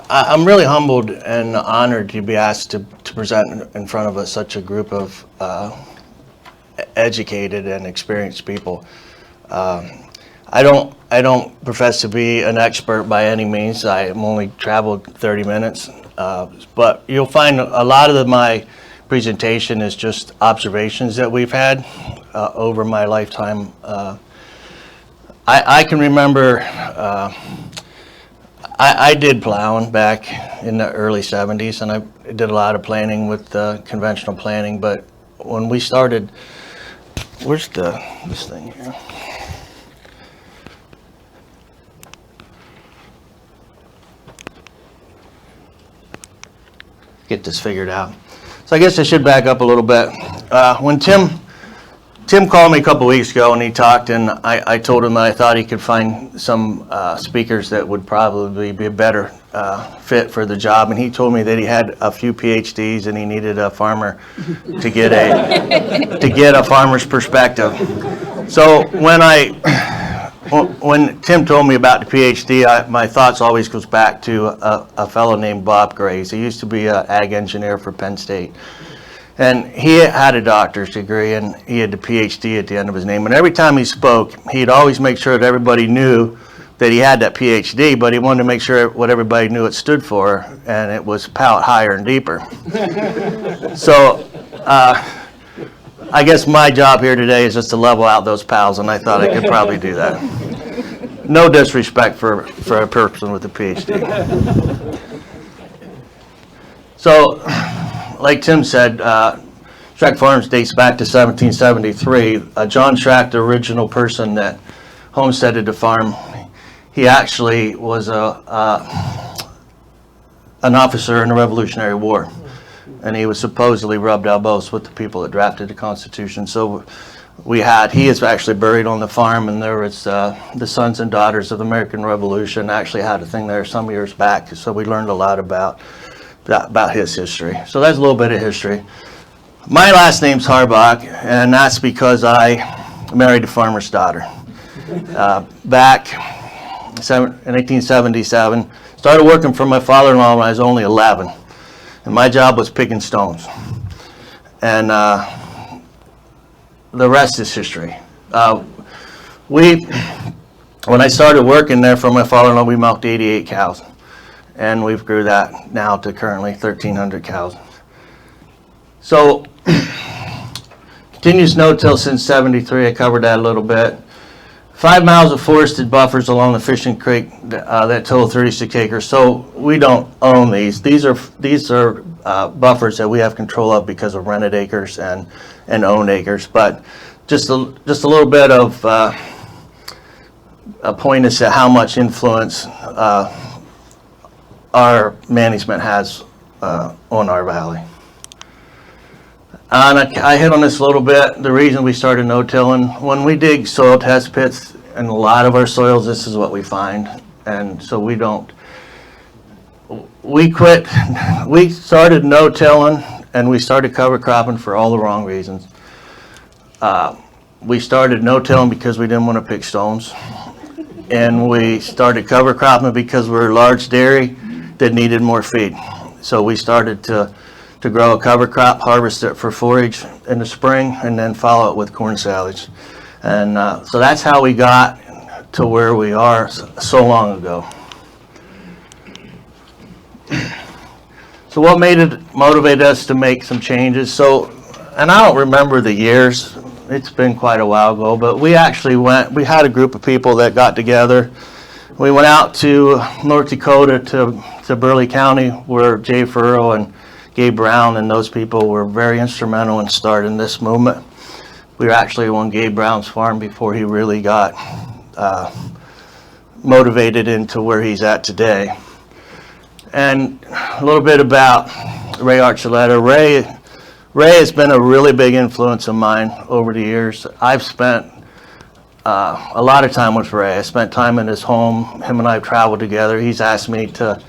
I'm really humbled and honored to be asked to present in front of such a group of educated and experienced people. I don't profess to be an expert by any means. I'm only traveled 30 minutes, but you'll find a lot of my presentation is just observations that we've had over my lifetime. I can remember I did plowing back in the early 70s, and I did a lot of planting with conventional planting, but when we started, where's this thing here? Get this figured out. So I guess I should back up a little bit. When Tim called me a couple weeks ago and he talked, and I told him that I thought he could find some speakers that would probably be a better fit for the job, and he told me that he had a few PhDs and he needed a farmer to get a farmer's perspective. So when Tim told me about the PhD, my thoughts always goes back to a fellow named Bob Graves. He used to be an ag engineer for Penn State. And he had a doctor's degree, and he had the PhD at the end of his name. And every time he spoke, he'd always make sure that everybody knew that he had that PhD, but he wanted to make sure what everybody knew it stood for, and it was pout higher and deeper. So I guess my job here today is just to level out those pals, and I thought I could probably do that. No disrespect for a person with a PhD. So, like Tim said, Schrack Farms dates back to 1773. John Schrack, the original person that homesteaded the farm, he actually was an officer in the Revolutionary War, and he was supposedly rubbed elbows with the people that drafted the Constitution. So he is actually buried on the farm, and there was the sons and daughters of the American Revolution actually had a thing there some years back, so we learned a lot about his history. So that's a little bit of history. My last name's Harbach, and that's because I married a farmer's daughter. Back in 1877, started working for my father-in-law when I was only 11, and my job was picking stones. And the rest is history. When I started working there for my father-in-law, we milked 88 cows. And we've grew that now to currently 1,300 cows. So, continuous no-till since 73. I covered that a little bit. 5 miles of forested buffers along the fishing creek that total 36 acres. So we don't own these. These are buffers that we have control of because of rented acres and owned acres. But just a little bit of a point as to how much influence our management has on our valley. And I hit on this a little bit. The reason we started no-tilling, when we dig soil test pits in a lot of our soils, this is what we find. And so we started no-tilling, and we started cover cropping for all the wrong reasons. We started no-tilling because we didn't want to pick stones. And we started cover cropping because we're a large dairy that needed more feed. So we started to grow a cover crop, harvest it for forage in the spring, and then follow it with corn silage. And so that's how we got to where we are so long ago. So what motivated us to make some changes? So, and I don't remember the years, it's been quite a while ago, but we had a group of people that got together. We went out to North Dakota to Burleigh County, where Jay Furrow and Gabe Brown and those people were very instrumental in starting this movement. We were actually on Gabe Brown's farm before he really got motivated into where he's at today. And a little bit about Ray Archuleta. Ray has been a really big influence of mine over the years. I've spent a lot of time with Ray. I spent time in his home. Him and I have traveled together. He's asked me to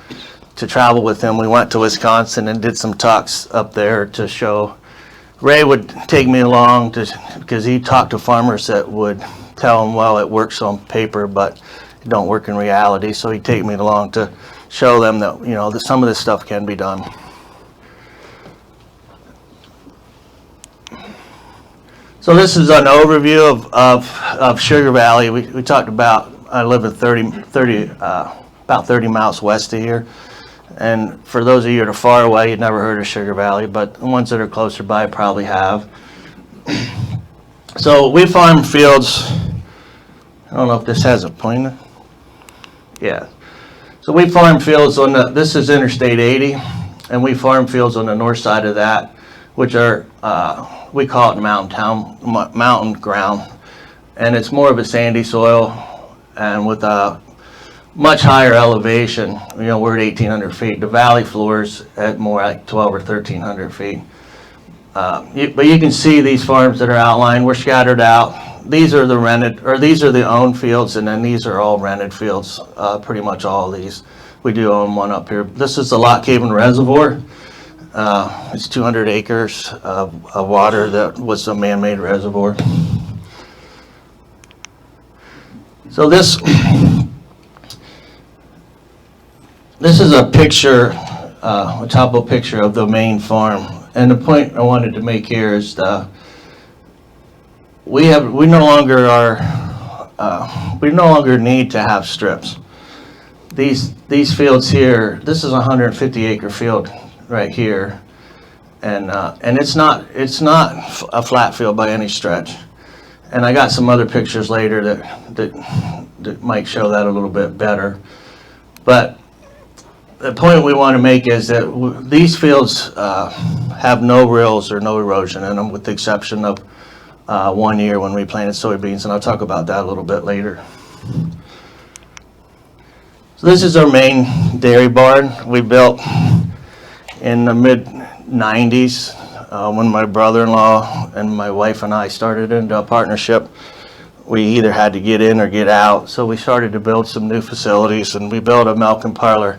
travel with him. We went to Wisconsin and did some talks up there to show. Ray would take me along because he talked to farmers that would tell him, well, it works on paper, but it don't work in reality. So he'd take me along to show them that, you know, that some of this stuff can be done. So this is an overview of Sugar Valley. We talked about, I live at about 30 miles west of here. And for those of you that are far away, you've never heard of Sugar Valley, but the ones that are closer by probably have. So we farm fields, I don't know if this has a pointer. Yeah. So we farm fields on this is Interstate 80, and we farm fields on the north side of that, which are, we call it mountain ground. And it's more of a sandy soil, and with a much higher elevation. You know, we're at 1,800 feet. The valley floors at more like 1,200 or 1,300 feet. But you can see these farms that are outlined. We're scattered out. These are the rented, or these are the owned fields, and then these are all rented fields. Pretty much all of these. We do own one up here. This is the Lock Haven Reservoir. It's 200 acres of water that was a man-made reservoir. So this is a picture, a topo picture of the main farm. And the point I wanted to make here is we no longer need to have strips. These fields here, this is a 150 acre field right here, and it's not a flat field by any stretch. And I got some other pictures later that might show that a little bit better. But the point we want to make is that these fields have no rills or no erosion in them, with the exception of 1 year when we planted soybeans, and I'll talk about that a little bit later. So this is our main dairy barn we built in the mid-90s when my brother-in-law and my wife and I started into a partnership. We either had to get in or get out, so we started to build some new facilities, and we built a milking parlor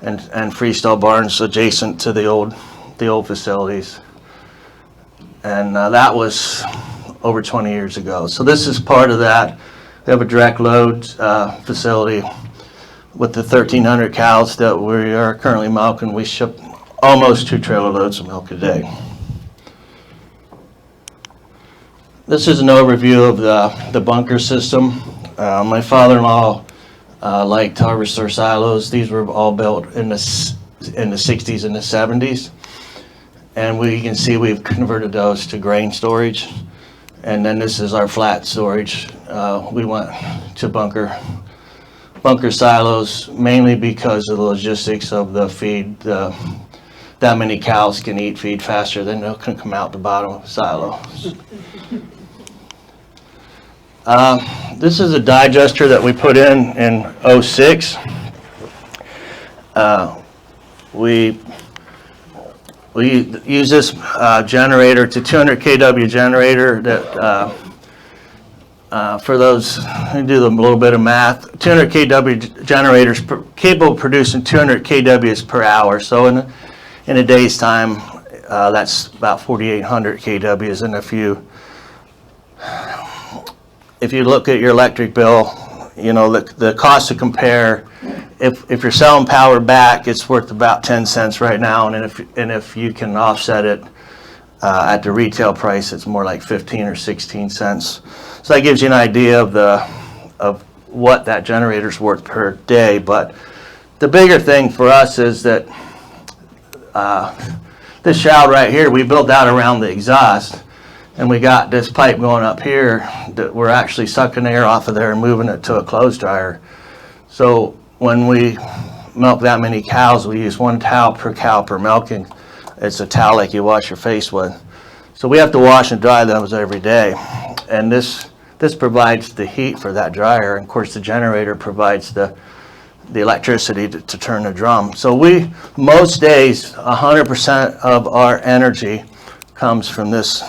and freestyle barns adjacent to the old facilities, and that was over 20 years ago. So this is part of that. We have a direct load facility with the 1,300 cows that we are currently milking. We ship almost 2 trailer loads of milk a day. This is an overview of the bunker system. My father-in-law liked harvester silos. These were all built in the 60s and the 70s. And we can see we've converted those to grain storage. And then this is our flat storage. We went to bunker silos mainly because of the logistics of the feed. That many cows can eat feed faster than they can come out the bottom of the silo. This is a digester that we put in 06. We use this generator. It's a 200 kW generator that, for those who do a little bit of math, 200 kW generators capable of producing 200 kWs per hour. So in a day's time, that's about 4,800 kWs. And if you look at your electric bill, you know, the cost to compare, if you're selling power back, it's worth about 10 cents right now, and if you can offset it at the retail price, it's more like 15 or 16 cents. So that gives you an idea of what that generator's worth per day. But the bigger thing for us is that this shroud right here, we built out around the exhaust. And we got this pipe going up here that we're actually sucking air off of there and moving it to a clothes dryer. So when we milk that many cows, we use 1 towel per cow per milking. It's a towel like you wash your face with. So we have to wash and dry those every day. And this provides the heat for that dryer. And of course the generator provides the electricity to turn the drum. So most days, 100% of our energy comes from this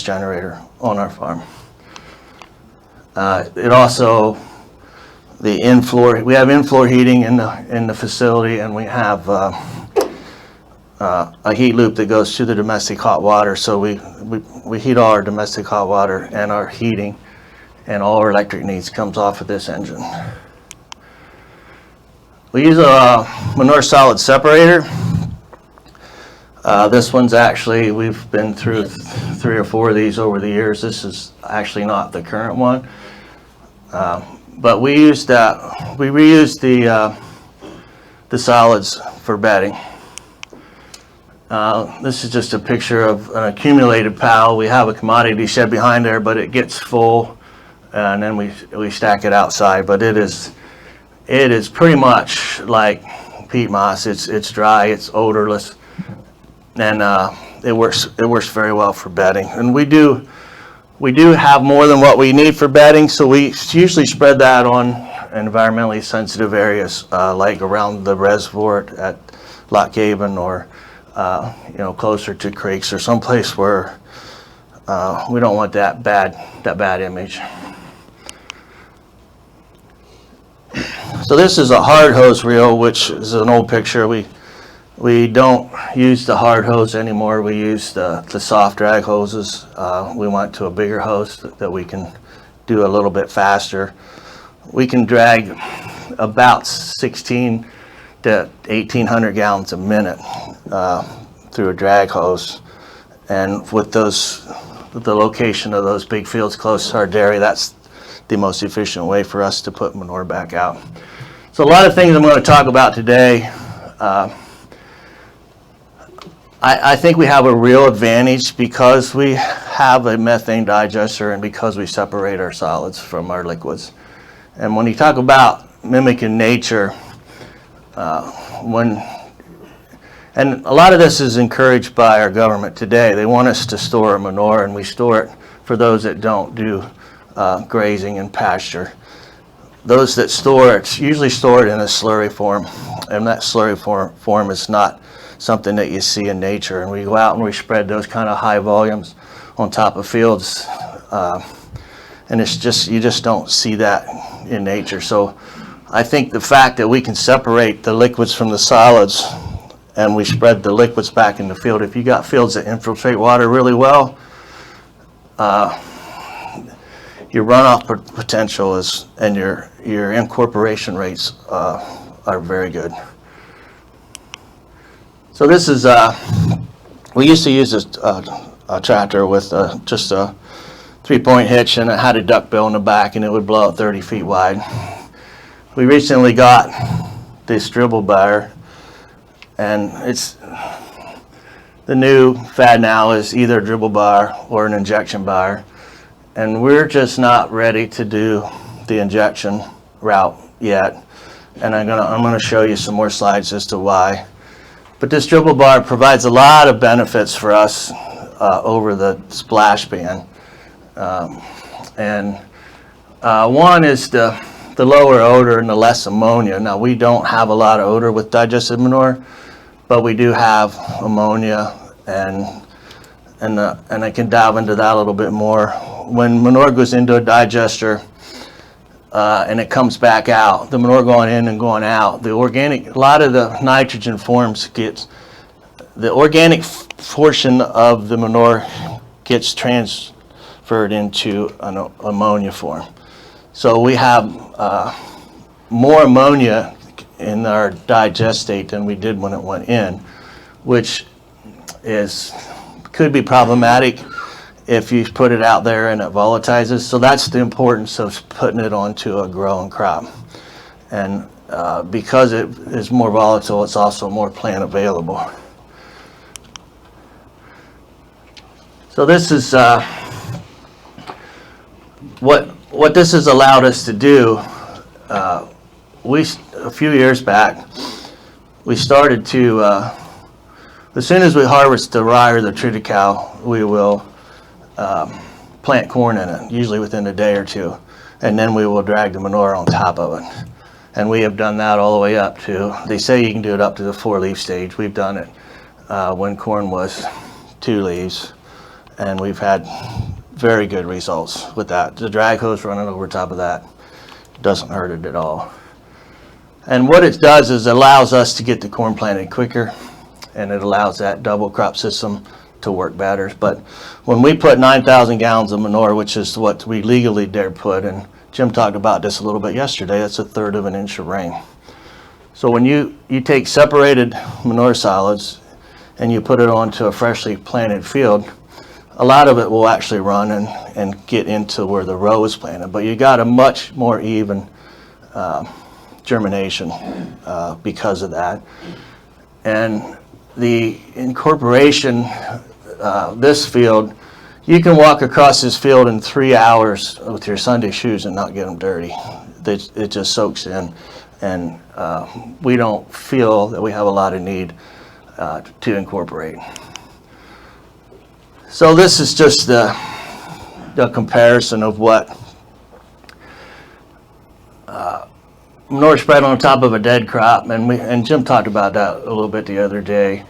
generator on our farm. It also, we have in-floor heating in the facility, and we have a heat loop that goes to the domestic hot water. So we heat all our domestic hot water and our heating, and all our electric needs comes off of this engine. We use a manure solid separator. This one's actually, we've been through 3 or 4 of these over the years. This is actually not the current one. But we used that, we reused the solids for bedding. This is just a picture of an accumulated pile. We have a commodity shed behind there, but it gets full, and then we stack it outside. But it is pretty much like peat moss. It's dry, it's odorless, and it works very well for bedding. And we do have more than what we need for bedding, so we usually spread that on environmentally sensitive areas, like around the reservoir at Lock Haven, or closer to creeks, or someplace where we don't want that bad image. So this is a hard hose reel, which is an old picture. We don't use the hard hose anymore. We use the soft drag hoses. We went to a bigger hose that we can do a little bit faster. We can drag about 16 to 1,800 gallons a minute through a drag hose. And with the location of those big fields close to our dairy, that's the most efficient way for us to put manure back out. So a lot of things I'm going to talk about today. I think we have a real advantage because we have a methane digester and because we separate our solids from our liquids. And when you talk about mimicking nature, and a lot of this is encouraged by our government today. They want us to store manure, and we store it for those that don't do grazing and pasture. Those that store it usually store it in a slurry form, and that slurry form is not something that you see in nature. And we go out and we spread those kind of high volumes on top of fields, and you just don't see that in nature. So I think the fact that we can separate the liquids from the solids and we spread the liquids back in the field, if you got fields that infiltrate water really well, your runoff potential and your incorporation rates are very good. So this is, we used to use a tractor with just a 3-point hitch, and it had a duckbill in the back, and it would blow out 30 feet wide. We recently got this dribble bar, and the new fad now is either a dribble bar or an injection bar, and we're just not ready to do the injection route yet. And I'm gonna show you some more slides as to why. But this dribble bar provides a lot of benefits for us over the splash ban. One is the lower odor and the less ammonia. Now, we don't have a lot of odor with digested manure, but we do have ammonia, and I can dive into that a little bit more. When manure goes into a digester and it comes back out, the manure going in and going out, a lot of the nitrogen the organic portion of the manure gets transferred into an ammonia form. So we have more ammonia in our digest state than we did when it went in, which could be problematic if you put it out there and it volatilizes. So that's the importance of putting it onto a growing crop. And because it is more volatile, it's also more plant available. So this is what this has allowed us to do. A few years back, we started to, as soon as we harvest the rye or the triticale, we will plant corn in it, usually within a day or two, and then we will drag the manure on top of it. And we have done that all the way up to, they say you can do it up to the 4-leaf stage. We've done it when corn was 2 leaves, and we've had very good results with that. The drag hose running over top of that doesn't hurt it at all. And what it does is it allows us to get the corn planted quicker, and it allows that double crop system to work better. But when we put 9,000 gallons of manure, which is what we legally dare put, and Jim talked about this a little bit yesterday, that's 1/3 of an inch of rain. So when you take separated manure solids and you put it onto a freshly planted field, a lot of it will actually run and get into where the row is planted, but you got a much more even germination because of that. And the incorporation, this field, you can walk across this field in 3 hours with your Sunday shoes and not get them dirty. It just soaks in, and we don't feel that we have a lot of need to incorporate. So this is just the comparison of what manure spread on top of a dead crop, and Jim talked about that a little bit the other day.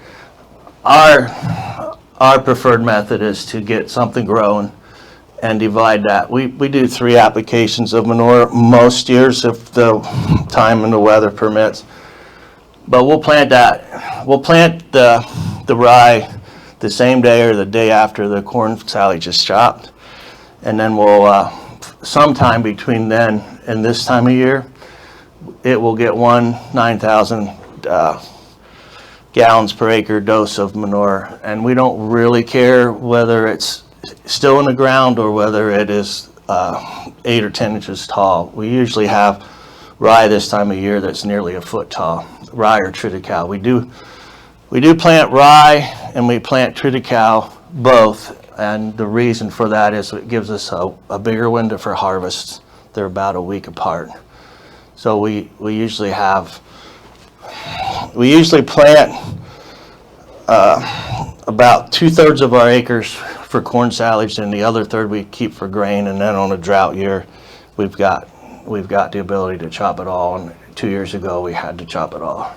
Our preferred method is to get something grown and divide that. We do 3 applications of manure most years if the time and the weather permits. But we'll plant that. We'll plant the rye the same day or the day after the corn silage is chopped, and then we'll sometime between then and this time of year, it will get 9,000 gallons per acre dose of manure, and we don't really care whether it's still in the ground or whether it is 8 or 10 inches tall. We usually have rye this time of year that's nearly a foot tall, rye or triticale. We do plant rye and we plant triticale both, and the reason for that is it gives us a bigger window for harvests. They're about a week apart. So we usually plant about 2/3 of our acres for corn silage, and the other third we keep for grain. And then on a drought year, we've got the ability to chop it all. And 2 years ago, we had to chop it all.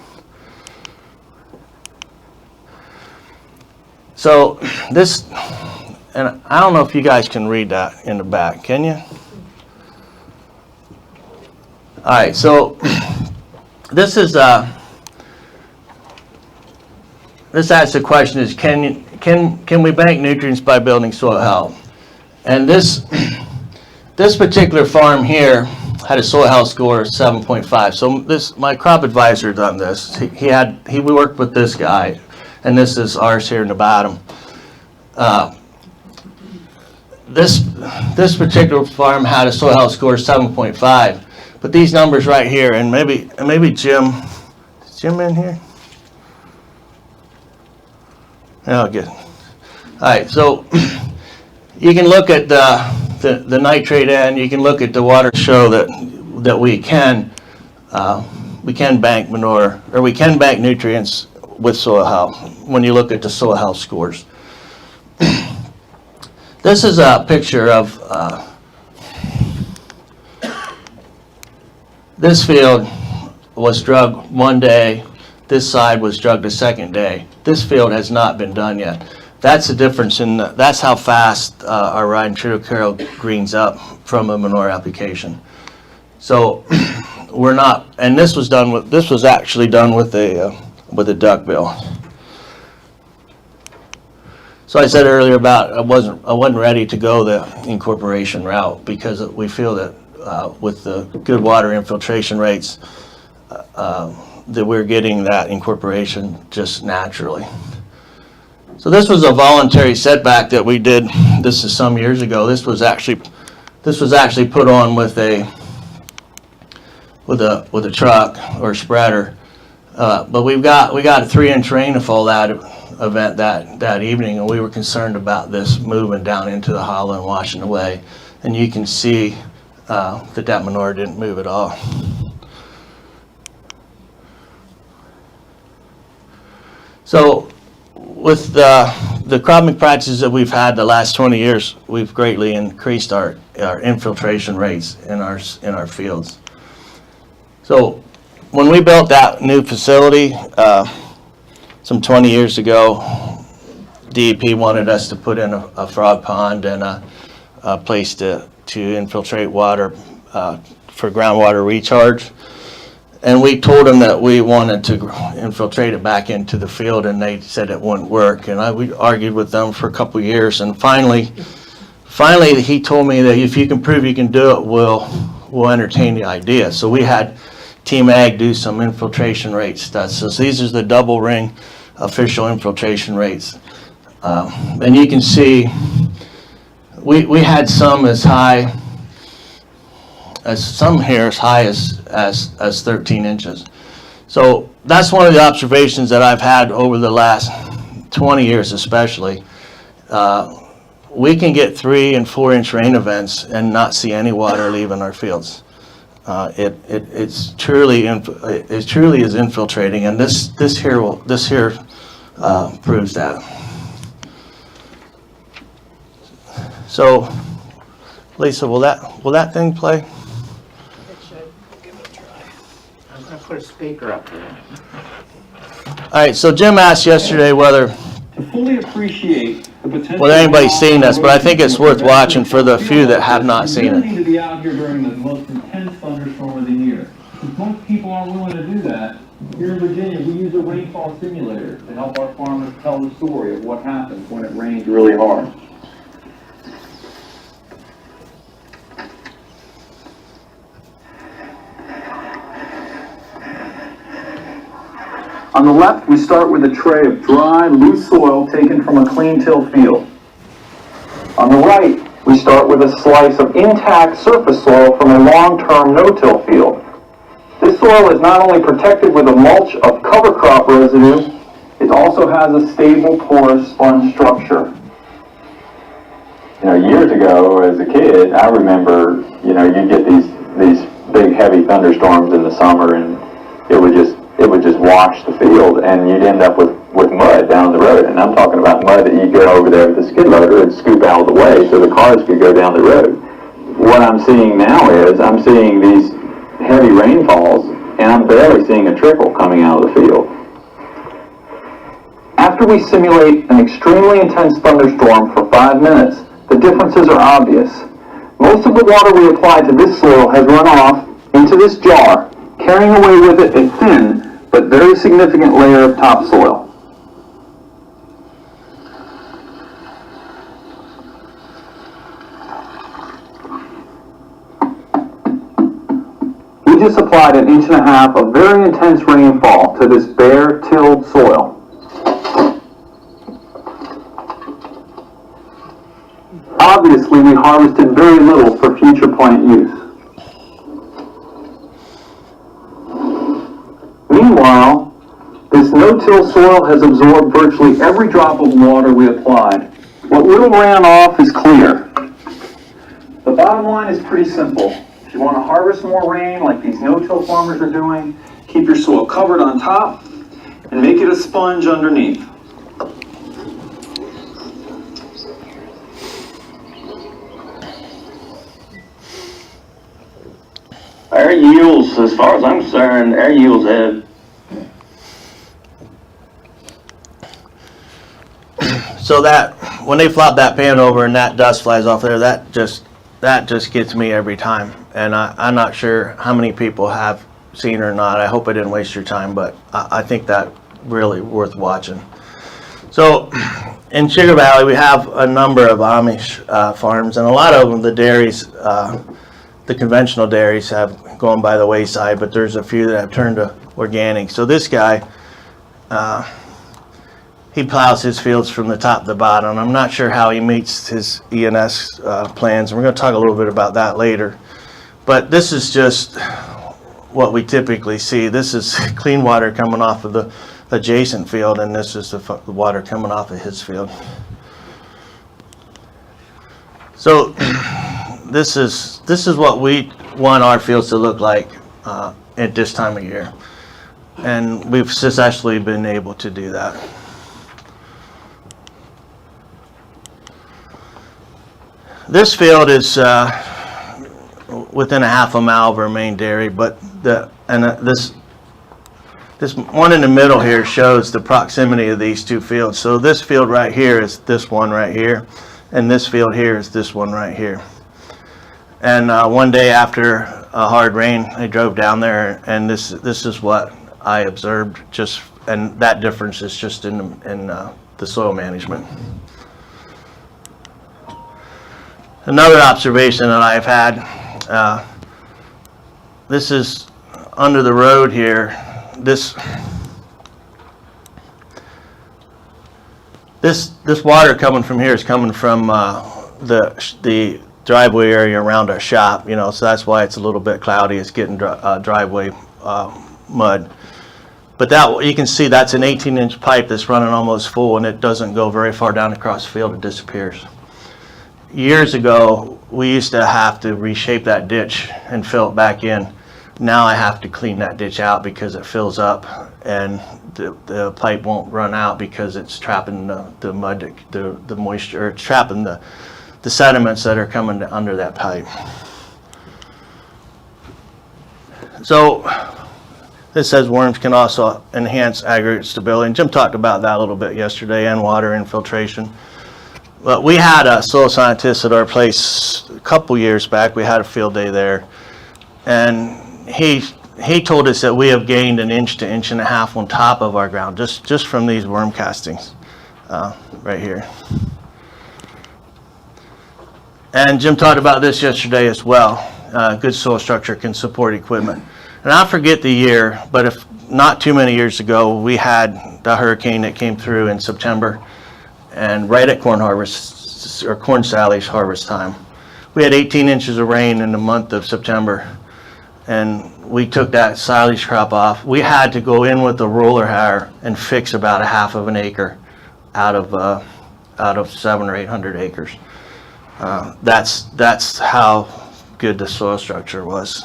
So this, and I don't know if you guys can read that in the back. Can you? All right. So this is this asks the question is, can we bank nutrients by building soil health? And this particular farm here had a soil health score of 7.5. So my crop advisor done this. We worked with this guy, and this is ours here in the bottom. This particular farm had a soil health score of 7.5. But these numbers right here, and maybe Jim, is Jim in here? Oh, good. All right, so you can look at the nitrate end. You can look at the water show that we can bank manure, or we can bank nutrients with soil health when you look at the soil health scores. This is a picture of this field was drugged one day. This side was drugged the second day. This field has not been done yet. That's the difference that's how fast our rye and triticale greens up from a manure application. So we're not, and this was actually done with a duck bill. So I said earlier about I wasn't ready to go the incorporation route because we feel that with the good water infiltration rates, that we're getting that incorporation just naturally. So this was a voluntary setback that we did. This is some years ago. This was actually put on with a truck or spreader. But we got a 3-inch rainfall that event that evening, and we were concerned about this moving down into the hollow and washing away. And you can see that manure didn't move at all. So with the cropping practices that we've had the last 20 years, we've greatly increased our infiltration rates in our fields. So when we built that new facility some 20 years ago, DEP wanted us to put in a frog pond and a place to infiltrate water for groundwater recharge. And we told them that we wanted to infiltrate it back into the field, and they said it wouldn't work. And we argued with them for a couple of years, and finally he told me that if you can prove you can do it, we'll entertain the idea. So we had Team Ag do some infiltration rate stats. So these are the double ring official infiltration rates. And you can see we had some as high as some here as high as 13 inches. So that's one of the observations that I've had over the last 20 years especially. We can get 3 and 4 inch rain events and not see any water leaving our fields. It truly is infiltrating, and this here proves that. So, Lisa, will that thing play? It should. Give it a try. I'm going to put a speaker up there. All right. So Jim asked yesterday whether fully appreciate the potential. whether anybody's seen this, but I think it's worth watching for the few that have not seen You really need it. to be out here during the most intense thunderstorm of the year. Since most people aren't willing to do that, here in Virginia, we use a rainfall simulator to help our farmers tell the story of what happens when it rains really hard. On the left, we start with a tray of dry, loose soil taken from a clean till field. On the right, we start with a slice of intact surface soil from a long-term no-till field. This soil is not only protected with a mulch of cover crop residue, it also has a stable, porous sponge structure. Years ago, as a kid, I remember, you get these big, heavy thunderstorms in the summer, and it would just wash the field, and you'd end up with mud down the road. And I'm talking about mud that you go over there with a skid loader and scoop out of the way so the cars could go down the road. What I'm seeing now is I'm seeing these heavy rainfalls, and I'm barely seeing a trickle coming out of the field. After we simulate an extremely intense thunderstorm for 5 minutes, the differences are obvious. Most of the water we apply to this soil has run off into this jar, carrying away with it a thin but very significant layer of topsoil. We just applied 1.5 inches of very intense rainfall to this bare, tilled soil. Obviously, we harvested very little for future plant use. Meanwhile, this no-till soil has absorbed virtually every drop of water we applied. What little ran off is clear. The bottom line is pretty simple. If you want to harvest more rain like these no-till farmers are doing, keep your soil covered on top and make it a sponge underneath. Our yields, as far as I'm concerned, our yields have. So that when they flop that pan over and that dust flies off there, that just gets me every time. And I'm not sure how many people have seen or not. I hope I didn't waste your time, but I think that really worth watching. So in Sugar Valley, we have a number of Amish farms, and a lot of them, the dairies, the conventional dairies have gone by the wayside, but there's a few that have turned to organic. So this guy, he plows his fields from the top to the bottom. I'm not sure how he meets his ENS plans. We're going to talk a little bit about that later. But this is just what we typically see. This is clean water coming off of the adjacent field, and this is the water coming off of his field. So this is what we want our fields to look like at this time of year, and we've successfully been able to do that. This field is within a half a mile of our main dairy, but this one in the middle here shows the proximity of these two fields. So this field right here is this one right here, and this field here is this one right here. And one day after a hard rain, I drove down there, and this is what I observed. And that difference is just in the soil management. Another observation that I've had. This is under the road here, this water coming from here is coming from the driveway area around our shop, you know, so that's why it's a little bit cloudy. It's getting driveway mud. But that, you can see that's an 18-inch pipe that's running almost full, and it doesn't go very far down across the field. It disappears. Years ago, we used to have to reshape that ditch and fill it back in. Now I have to clean that ditch out because it fills up, and the pipe won't run out because it's trapping the mud, the moisture, or it's trapping the sediments that are coming under that pipe. So this says worms can also enhance aggregate stability, and Jim talked about that a little bit yesterday, and water infiltration. But we had a soil scientist at our place a couple years back. We had a field day there, and he told us that we have gained 1 inch to 1.5 inches on top of our ground just from these worm castings right here. And Jim talked about this yesterday as well. Good soil structure can support equipment. And I forget the year, but if not too many years ago, we had the hurricane that came through in September, and right at corn harvest, or corn silage harvest time. We had 18 inches of rain in the month of September, and we took that silage crop off. We had to go in with a roller harrow and fix about 1/2 an acre out of 700 or 800 acres. That's how good the soil structure was.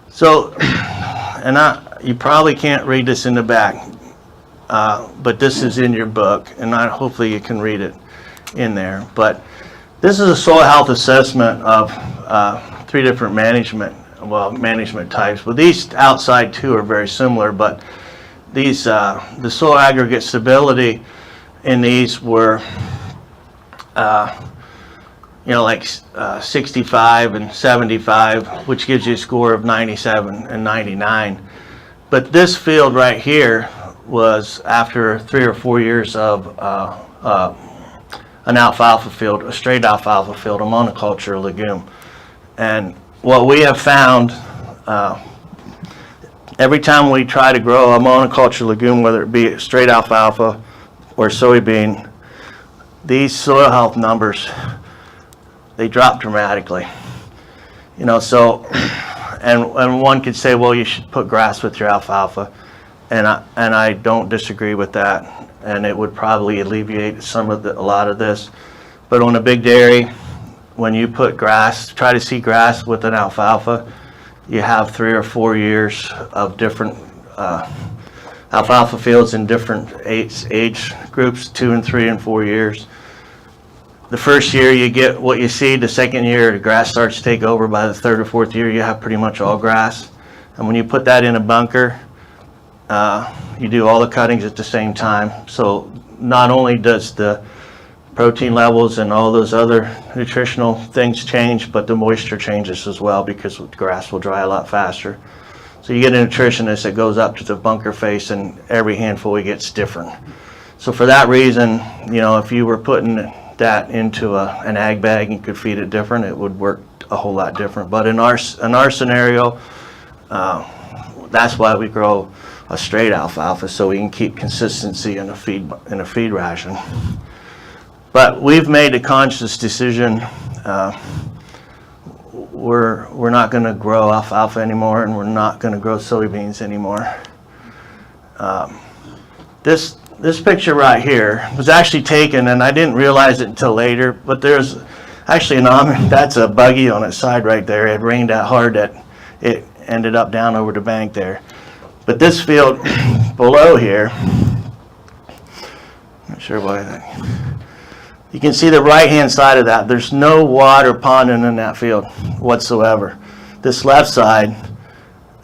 So, and you probably can't read this in the back, but this is in your book, and hopefully you can read it in there. But this is a soil health assessment of 3 different management types. Well, these outside 2 are very similar, but these the soil aggregate stability in these were like 65 and 75, which gives you a score of 97 and 99. But this field right here was after 3 or 4 years of an alfalfa field, a straight alfalfa field, a monoculture legume. And what we have found, every time we try to grow a monoculture legume, whether it be straight alfalfa or soybean, these soil health numbers, they drop dramatically. You know, so, and one could say, well, you should put grass with your alfalfa, and I don't disagree with that, and it would probably alleviate a lot of this. But on a big dairy, when you put grass, try to see grass with an alfalfa, you have 3 or 4 years of different alfalfa fields in different age groups, 2 and 3 and 4 years. The first year you get what you see. The second year the grass starts to take over. By the 3rd or 4th year you have pretty much all grass. And when you put that in a bunker, you do all the cuttings at the same time. So not only does the protein levels and all those other nutritional things change, but the moisture changes as well, because grass will dry a lot faster. So you get a nutritionist that goes up to the bunker face, and every handful he gets different. So for that reason, you know, if you were putting that into an ag bag and you could feed it different, it would work a whole lot different. But in our scenario, that's why we grow a straight alfalfa, so we can keep consistency in a feed ration. But we've made a conscious decision. We're not going to grow alfalfa anymore, and we're not going to grow soybeans anymore. This picture right here was actually taken, and I didn't realize it until later, but there's actually that's a buggy on its side right there. It rained that hard that it ended up down over the bank there. But this field below here, not sure why that, you can see the right hand side of that. There's no water ponding in that field whatsoever. This left side,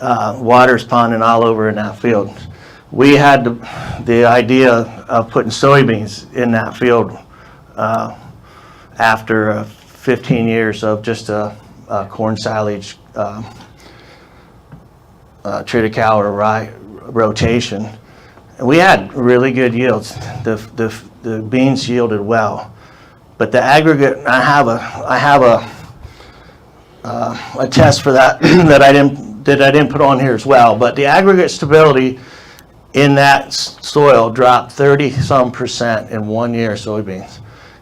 water's ponding all over in that field. We had the idea of putting soybeans in that field after 15 years of just a corn silage triticale rye rotation. And we had really good yields. The beans yielded well, but the aggregate, I have a test for that that I didn't put on here as well. But the aggregate stability in that soil dropped 30-some% in 1 year soybeans,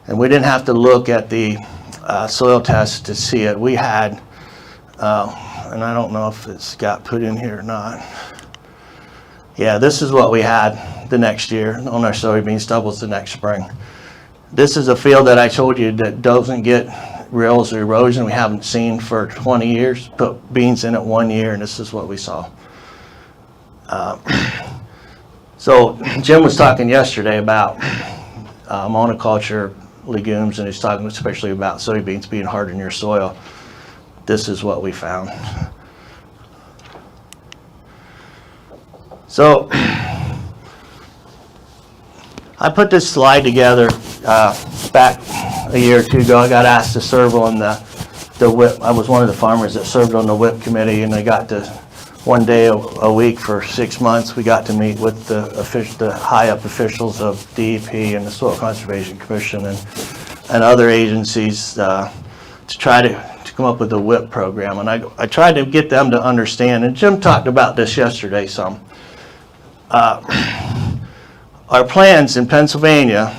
and we didn't have to look at the soil test to see it. We had, and I don't know if it's got put in here or not. Yeah, this is what we had the next year on our soybean stubbles the next spring. This is a field that I told you that doesn't get rills or erosion we haven't seen for 20 years. Put beans in it 1 year, and this is what we saw. So Jim was talking yesterday about monoculture legumes, and he's talking especially about soybeans being hard in your soil. This is what we found. So I put this slide together back a year or two ago. I got asked to serve on the WHIP. I was one of the farmers that served on the WHIP committee, and I got to one day a week for 6 months. We got to meet with the high up officials of DEP and the Soil Conservation Commission and other agencies to try to come up with a WHIP program. And I tried to get them to understand, and Jim talked about this yesterday some. Our plans in Pennsylvania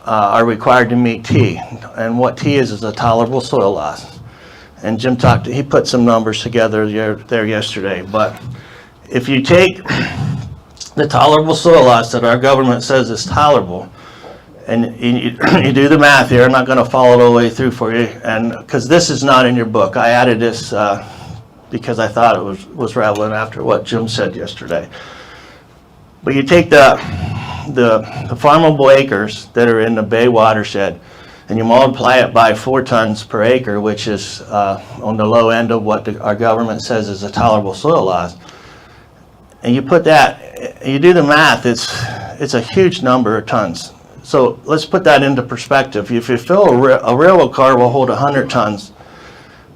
are required to meet T, and what T is a tolerable soil loss. And Jim he put some numbers together there yesterday. But if you take the tolerable soil loss that our government says is tolerable, and you do the math here, I'm not going to follow it all the way through for you, and because this is not in your book, I added this because I thought it was relevant after what Jim said yesterday. But you take the farmable acres that are in the Bay watershed, and you multiply it by 4 tons per acre, which is on the low end of what our government says is a tolerable soil loss. And you put that, you do the math, it's a huge number of tons. So let's put that into perspective. If you fill a railroad car will hold 100 tons,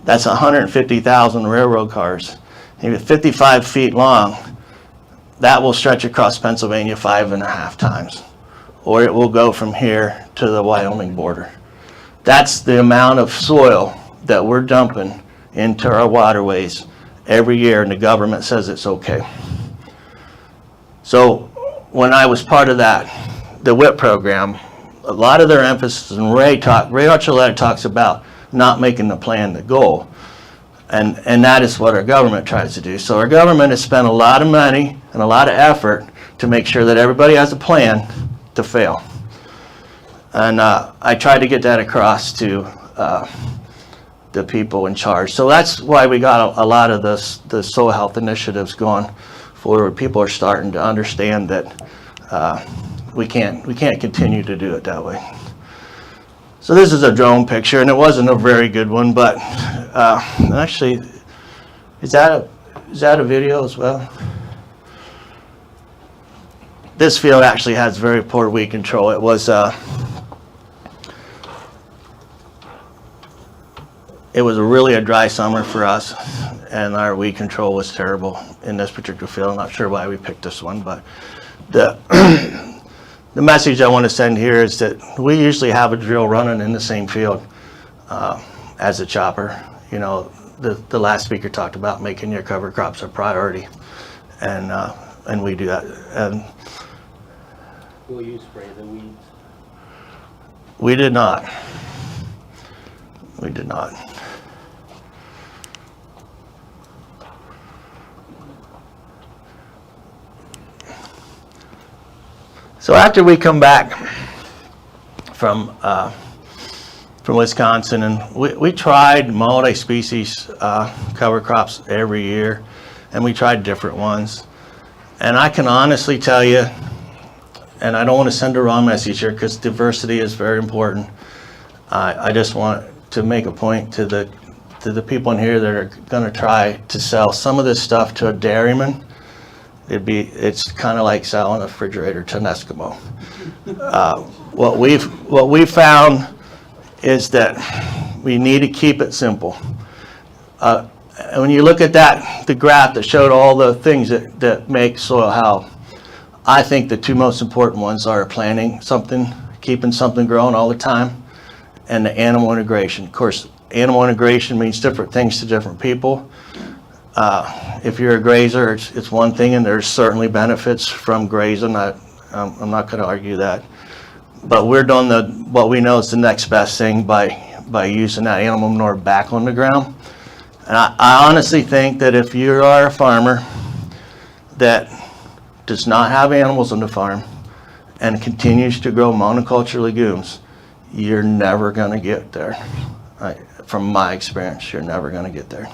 that's 150,000 railroad cars. If you're 55 feet long, that will stretch across Pennsylvania 5.5 times. Or it will go from here to the Wyoming border. That's the amount of soil that we're dumping into our waterways every year, and the government says it's okay. So when I was part of the WHIP program, a lot of their emphasis, and Ray Archuleta talks about not making the plan the goal. And that is what our government tries to do. So our government has spent a lot of money and a lot of effort to make sure that everybody has a plan to fail. And I tried to get that across to the people in charge. So that's why we got a lot of the soil health initiatives going forward. People are starting to understand that we can't continue to do it that way. So this is a drone picture, and it wasn't a very good one, but actually, is that a video as well? This field actually has very poor weed control. It was a really a dry summer for us, and our weed control was terrible in this particular field. I'm not sure why we picked this one, but the message I want to send here is that we usually have a drill running in the same field as a chopper. You know, the last speaker talked about making your cover crops a priority, and we do that. And Will you spray the weeds? we did not. We did not. So after we come back from Wisconsin, and we tried multi-species cover crops every year, and we tried different ones. And I can honestly tell you, and I don't want to send a wrong message here because diversity is very important. I just want to make a point to the people in here that are going to try to sell some of this stuff to a dairyman. It's kind of like selling a refrigerator to an Eskimo. What we've found is that we need to keep it simple. And when you look at the graph that showed all the things that make soil health, I think the 2 most important ones are planting something, keeping something growing all the time, and the animal integration. Of course, animal integration means different things to different people. If you're a grazer, it's one thing, and there's certainly benefits from grazing. I'm not going to argue that. But we're doing what we know is the next best thing by using that animal manure back on the ground. And I honestly think that if you are a farmer that does not have animals on the farm and continues to grow monoculture legumes, you're never going to get there. From my experience, you're never going to get there.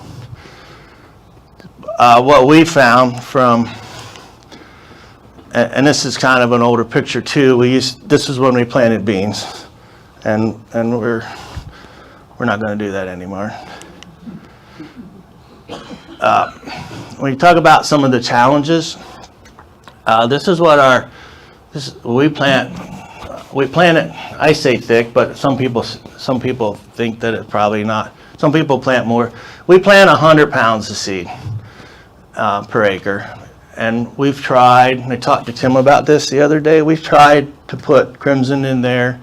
What we found from, and this is kind of an older picture too, this is when we planted beans, and we're not going to do that anymore. When you talk about some of the challenges, this is what we plant it, I say thick, but some people think that it's probably not. Some people plant more. We plant 100 pounds of seed per acre. And we've tried, and I talked to Tim about this the other day, we've tried to put crimson in there,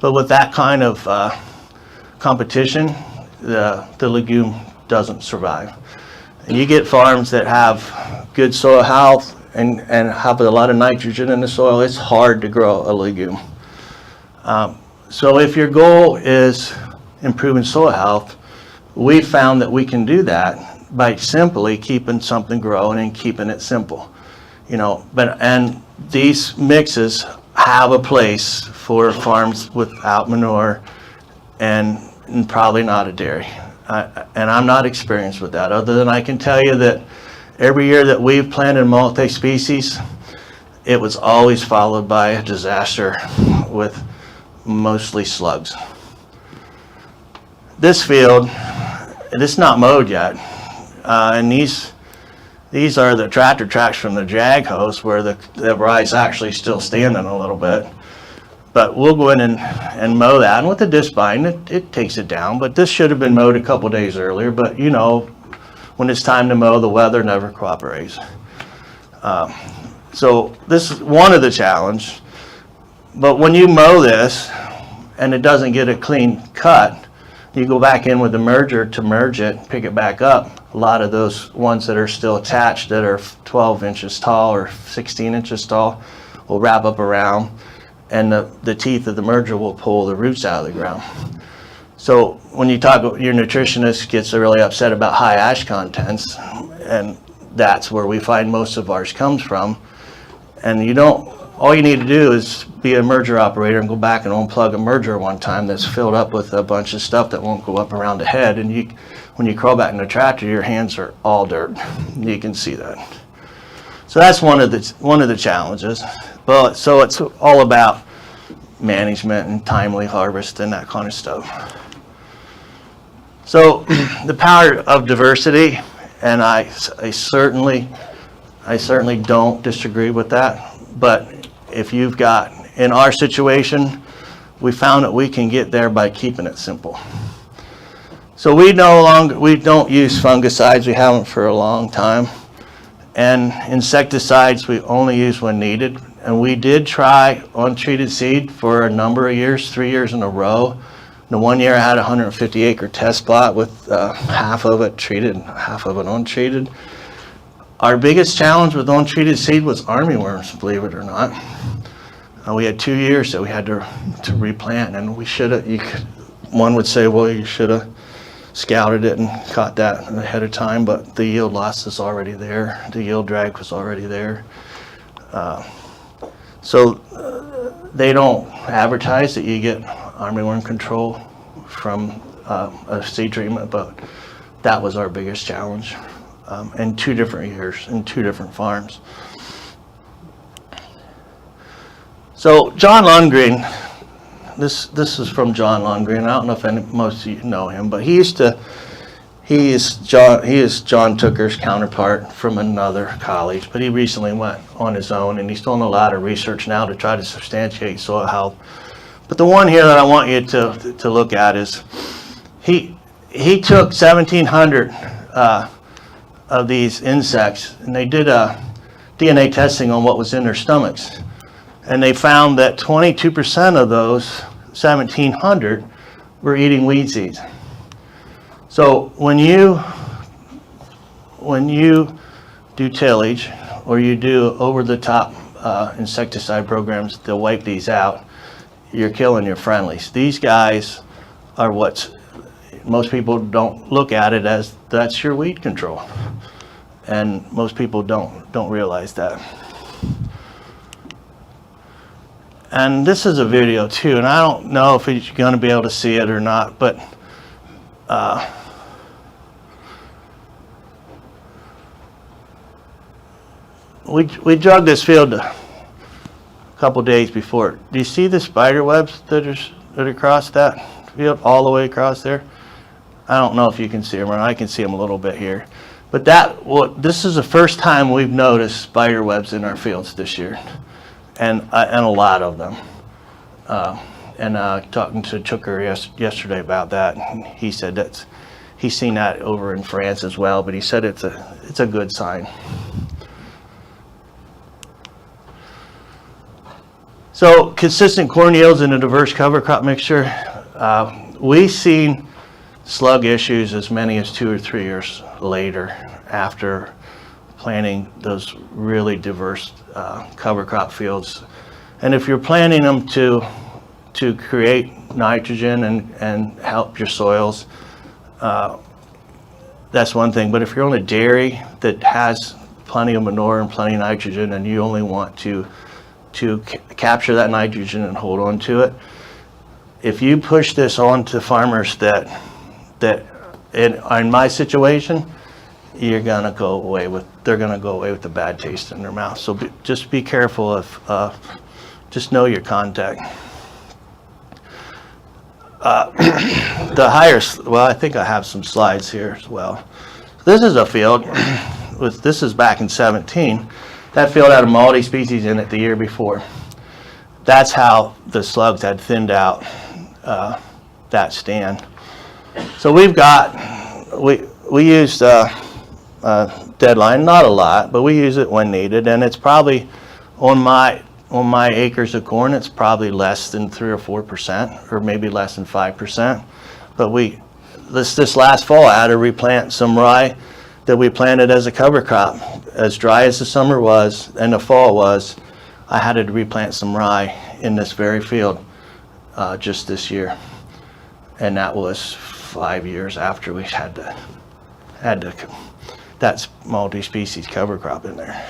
but with that kind of competition, the legume doesn't survive. And you get farms that have good soil health and have a lot of nitrogen in the soil, it's hard to grow a legume. So if your goal is improving soil health, we found that we can do that by simply keeping something growing and keeping it simple, and these mixes have a place for farms without manure and probably not a dairy. And I'm not experienced with that, other than I can tell you that every year that we've planted multi-species, it was always followed by a disaster with mostly slugs. This field, it's not mowed yet. And these are the tractor tracks from the Jag hose where the rye's actually still standing a little bit. But we'll go in and mow that. And with the disc bind, it takes it down. But this should have been mowed a couple days earlier. But when it's time to mow, the weather never cooperates. So this is one of the challenges. But when you mow this and it doesn't get a clean cut, you go back in with the merger to merge it, pick it back up. A lot of those ones that are still attached that are 12 inches tall or 16 inches tall will wrap up around, and the teeth of the merger will pull the roots out of the ground. So when you talk, your nutritionist gets really upset about high ash contents, and that's where we find most of ours comes from. And all you need to do is be a merger operator and go back and unplug a merger one time that's filled up with a bunch of stuff that won't go up around the head. And when you crawl back in the tractor, your hands are all dirt. You can see that. So that's one of the challenges. But so it's all about management and timely harvest and that kind of stuff. So the power of diversity, and I certainly don't disagree with that. But if you've got, in our situation, we found that we can get there by keeping it simple. So we don't use fungicides. We haven't for a long time. And insecticides we only use when needed. And we did try untreated seed for a number of years, 3 years in a row. The one year I had a 150-acre test plot with half of it treated and half of it untreated. Our biggest challenge with untreated seed was armyworms, believe it or not. We had 2 years that we had to replant, and we should have. One would say, well, you should have scouted it and caught that ahead of time, but the yield loss is already there. The yield drag was already there. So they don't advertise that you get armyworm control from a seed treatment, but that was our biggest challenge in 2 different years, in 2 different farms. So John Lundgren, this is from John Lundgren. I don't know if most of you know him, but he is John Tooker's counterpart from another college, but he recently went on his own, and he's doing a lot of research now to try to substantiate soil health. But the one here that I want you to look at is he took 1,700 of these insects, and they did a DNA testing on what was in their stomachs. And they found that 22% of those 1,700 were eating weed seeds. So when you do tillage or you do over-the-top insecticide programs to wipe these out, you're killing your friendlies. These guys are most people don't look at it as that's your weed control, and most people don't realize that. And this is a video too, and I don't know if you're going to be able to see it or not, but we dug this field a couple days before. Do you see the spider webs that are across that field, all the way across there? I don't know if you can see them, or I can see them a little bit here. But this is the first time we've noticed spider webs in our fields this year, and a lot of them. Talking to Chucker yesterday about that, and he said he's seen that over in France as well, but he said it's a good sign. So consistent corn yields in a diverse cover crop mixture. We've seen slug issues as many as 2 or 3 years later after planting those really diverse cover crop fields. And if you're planting them to create nitrogen and help your soils, that's one thing. But if you're on a dairy that has plenty of manure and plenty of nitrogen, and you only want to capture that nitrogen and hold on to it, if you push this on to farmers that in my situation, they're gonna go away with the bad taste in their mouth. So just be careful just know your contact. Well, I think I have some slides here as well. This is a field this is back in 17. That field had a multi-species in it the year before. That's how the slugs had thinned out that stand. So we used Deadline, not a lot, but we use it when needed, and it's probably on my acres of corn, it's probably less than 3 or 4%, or maybe less than 5%. But this last fall, I had to replant some rye that we planted as a cover crop. As dry as the summer was and the fall was, I had to replant some rye in this very field just this year, and that was 5 years after we had that multi-species cover crop in there.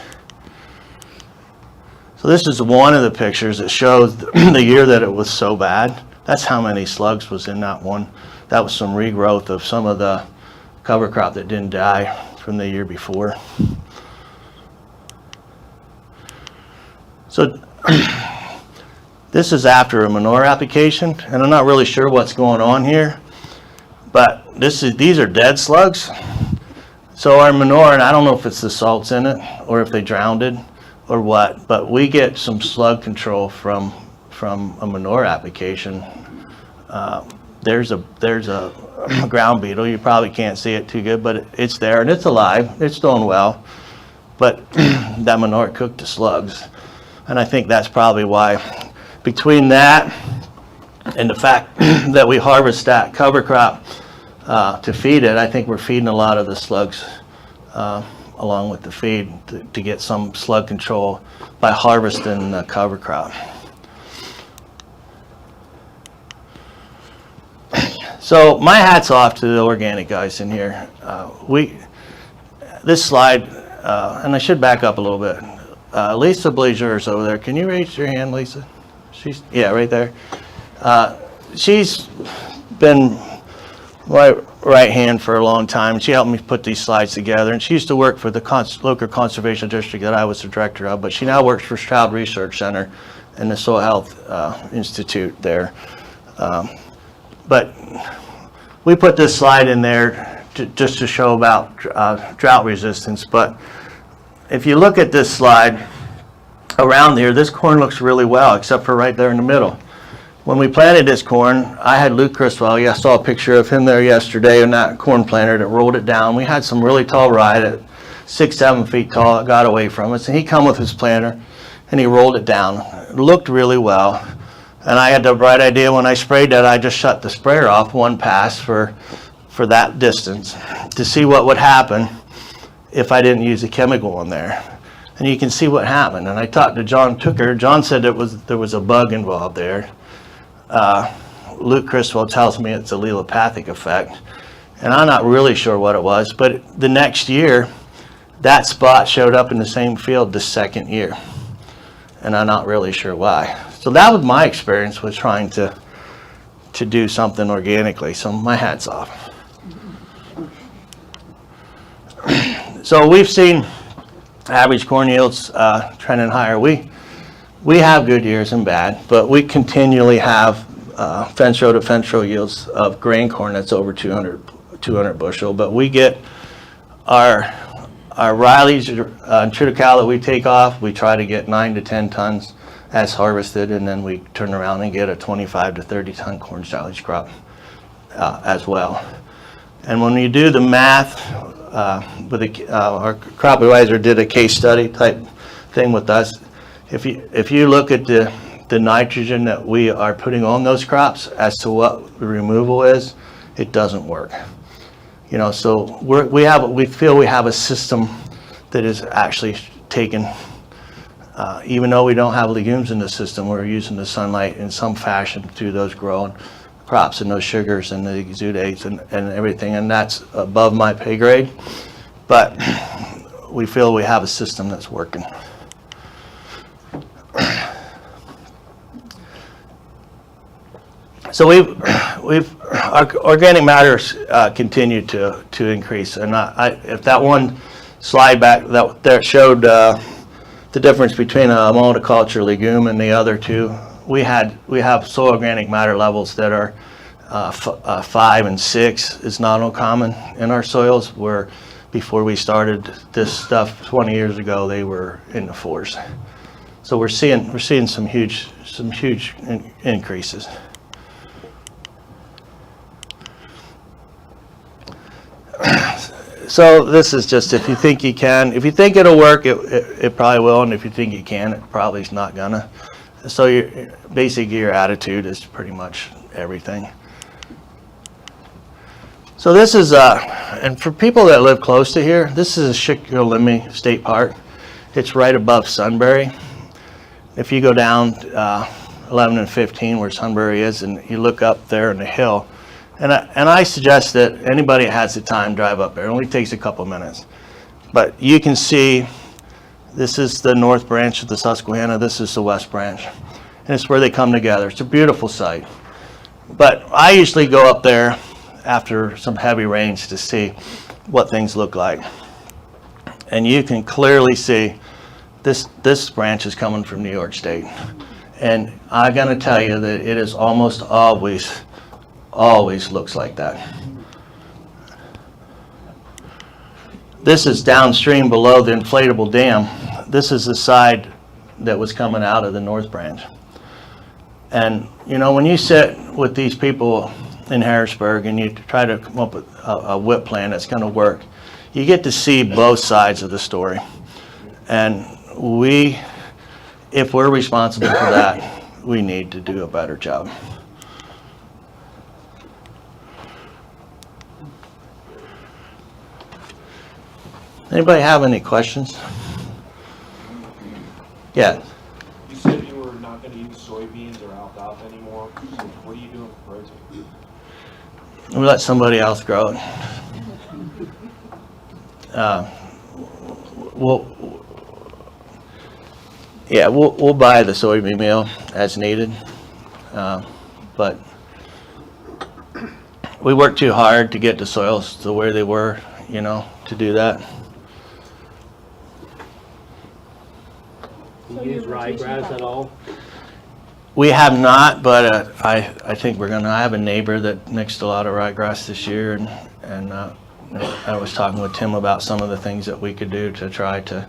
So this is one of the pictures that shows the year that it was so bad. That's how many slugs was in that one. That was some regrowth of some of the cover crop that didn't die from the year before. So this is after a manure application, and I'm not really sure what's going on here, but these are dead slugs. So our manure, and I don't know if it's the salts in it or if they drowned it or what, but we get some slug control from a manure application. There's a ground beetle. You probably can't see it too good, but it's there and it's alive. It's doing well, but that manure cooked the slugs, and I think that's probably why. Between that and the fact that we harvest that cover crop to feed it, I think we're feeding a lot of the slugs along with the feed to get some slug control by harvesting the cover crop. So my hat's off to the organic guys in here. This slide, and I should back up a little bit. Lisa Blazer is over there. Can you raise your hand, Lisa? Yeah, right there. She's been my right hand for a long time. She helped me put these slides together, and she used to work for the local conservation district that I was the director of, but she now works for Stroud Research Center and the Soil Health Institute there. But we put this slide in there just to show about drought resistance. But if you look at this slide around here, this corn looks really well, except for right there in the middle. When we planted this corn, I had Luke Criswell. I saw a picture of him there yesterday in that corn planter that rolled it down. We had some really tall rye that 6-7 feet tall. It got away from us, and he come with his planter and he rolled it down. It looked really well, and I had the bright idea when I sprayed that I just shut the sprayer off one pass for for that distance to see what would happen if I didn't use a chemical in there. And you can see what happened. And I talked to John Tooker. John said there was a bug involved there. Luke Criswell tells me it's a allelopathic effect. And I'm not really sure what it was, but the next year, that spot showed up in the same field the second year. And I'm not really sure why. So that was my experience with trying to do something organically. So my hat's off. So we've seen average corn yields trending higher. We have good years and bad, but we continually have fence row to fence row yields of grain corn that's over 200 bushel. But we get our Riley's triticale that we take off, we try to get 9 to 10 tons as harvested, and then we turn around and get a 25 to 30 ton corn silage crop as well. And when you do the math, our crop advisor did a case study type thing with us. If you look at the nitrogen that we are putting on those crops as to what the removal is, it doesn't work. You know, so we feel we have a system that is actually taken, even though we don't have legumes in the system, we're using the sunlight in some fashion through those growing crops and those sugars and the exudates and everything, and that's above my pay grade, but we feel we have a system that's working. So our organic matters continue to increase, and if that one slide back that showed the difference between a monoculture legume and the other two, we have soil organic matter levels that are 5 and 6 is not uncommon in our soils, where before we started this stuff 20 years ago they were in the 4s. So we're seeing some huge increases. So this is just, if you think it'll work, it probably will, and if you think it can, it probably is not gonna. So your attitude is pretty much everything. So this is, and for people that live close to here, this is a Shikellamy State Park. It's right above Sunbury. If you go down 11 and 15 where Sunbury is, and you look up there in the hill, and I suggest that anybody that has the time drive up there. It only takes a couple minutes. But you can see, this is the north branch of the Susquehanna, this is the west branch. And it's where they come together. It's a beautiful sight. But I usually go up there after some heavy rains to see what things look like. And you can clearly see this branch is coming from New York State. And I'm gonna tell you that it is almost always looks like that. This is downstream below the inflatable dam. This is the side that was coming out of the north branch. And you know, when you sit with these people in Harrisburg and you try to come up with a WIP plan that's going to work, you get to see both sides of the story. And if we're responsible for that, we need to do a better job. Anybody have any questions? Yeah. You said you were not going to use soybeans or alfalfa anymore. So what are you doing for protein? We let somebody else grow it. We'll buy the soybean meal as needed, but we worked too hard to get the soils to where they were, you know, to do that. Do you use ryegrass at all? We have not, but I think we're gonna. I have a neighbor that mixed a lot of ryegrass this year, and I was talking with Tim about some of the things that we could do to try to.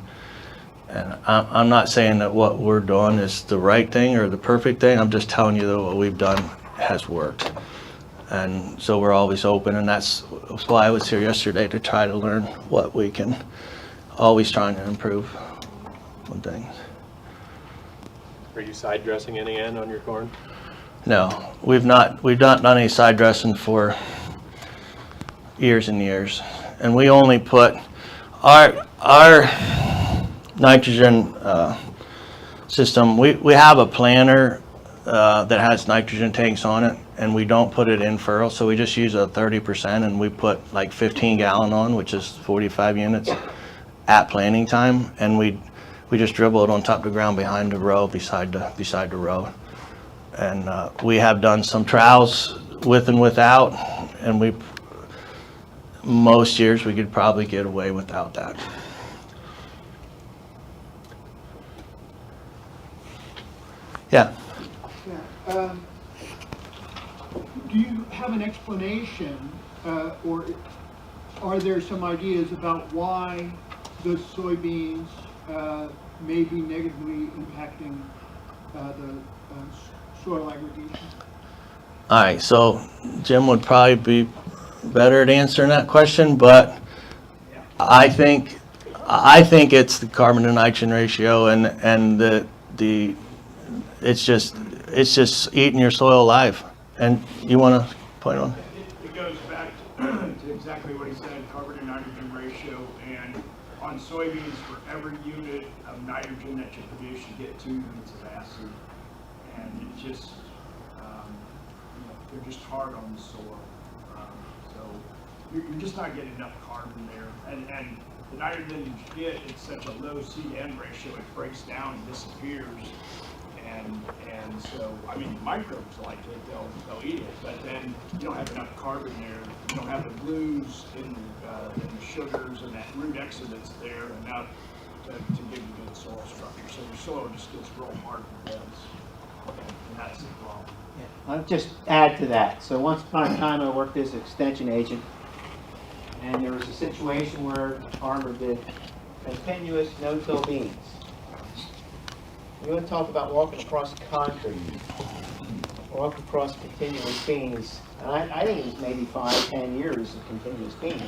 And I'm not saying that what we're doing is the right thing or the perfect thing. I'm just telling you that what we've done has worked, and so we're always open. And that's why I was here yesterday, to try to learn what we can. Always trying to improve on things. Are you side dressing any end on your corn? No, we've not done any side dressing for years and years. And we only put our nitrogen system, we have a planter that has nitrogen tanks on it, and we don't put it in furrow, so we just use a 30%, and we put like 15 gallon on, which is 45 units at planting time, and we just dribble it on top of the ground behind the row, beside the row. And we have done some trials with and without, and most years we could probably get away without that. Yeah. Yeah. Do you have an explanation, or are there some ideas about why the soybeans may be negatively impacting the soil aggregation? All right, so Jim would probably be better at answering that question, but I think it's the carbon to nitrogen ratio, and the it's just eating your soil alive. And you want to point on? It goes back to exactly what he said, carbon to nitrogen ratio, and on soybeans, for every unit of nitrogen that you produce, you get 2 units of acid, and it's just, they're just hard on the soil. So you're just not getting enough carbon there, and the nitrogen you get, it's such a low C-N ratio, it breaks down and disappears. And so, I mean, microbes like it, they'll eat it, but then you don't have enough carbon there. You don't have the glues and the sugars and that root exudates there enough to give you good soil structure. So your soil just gets real hard for beds, and that's the problem. Yeah. I'll just add to that. So once upon a time I worked as an extension agent, and there was a situation where the farmer did continuous no-till beans. You want to talk about walking across concrete, walking across continuous beans. And I think it was maybe 5-10 years of continuous beans.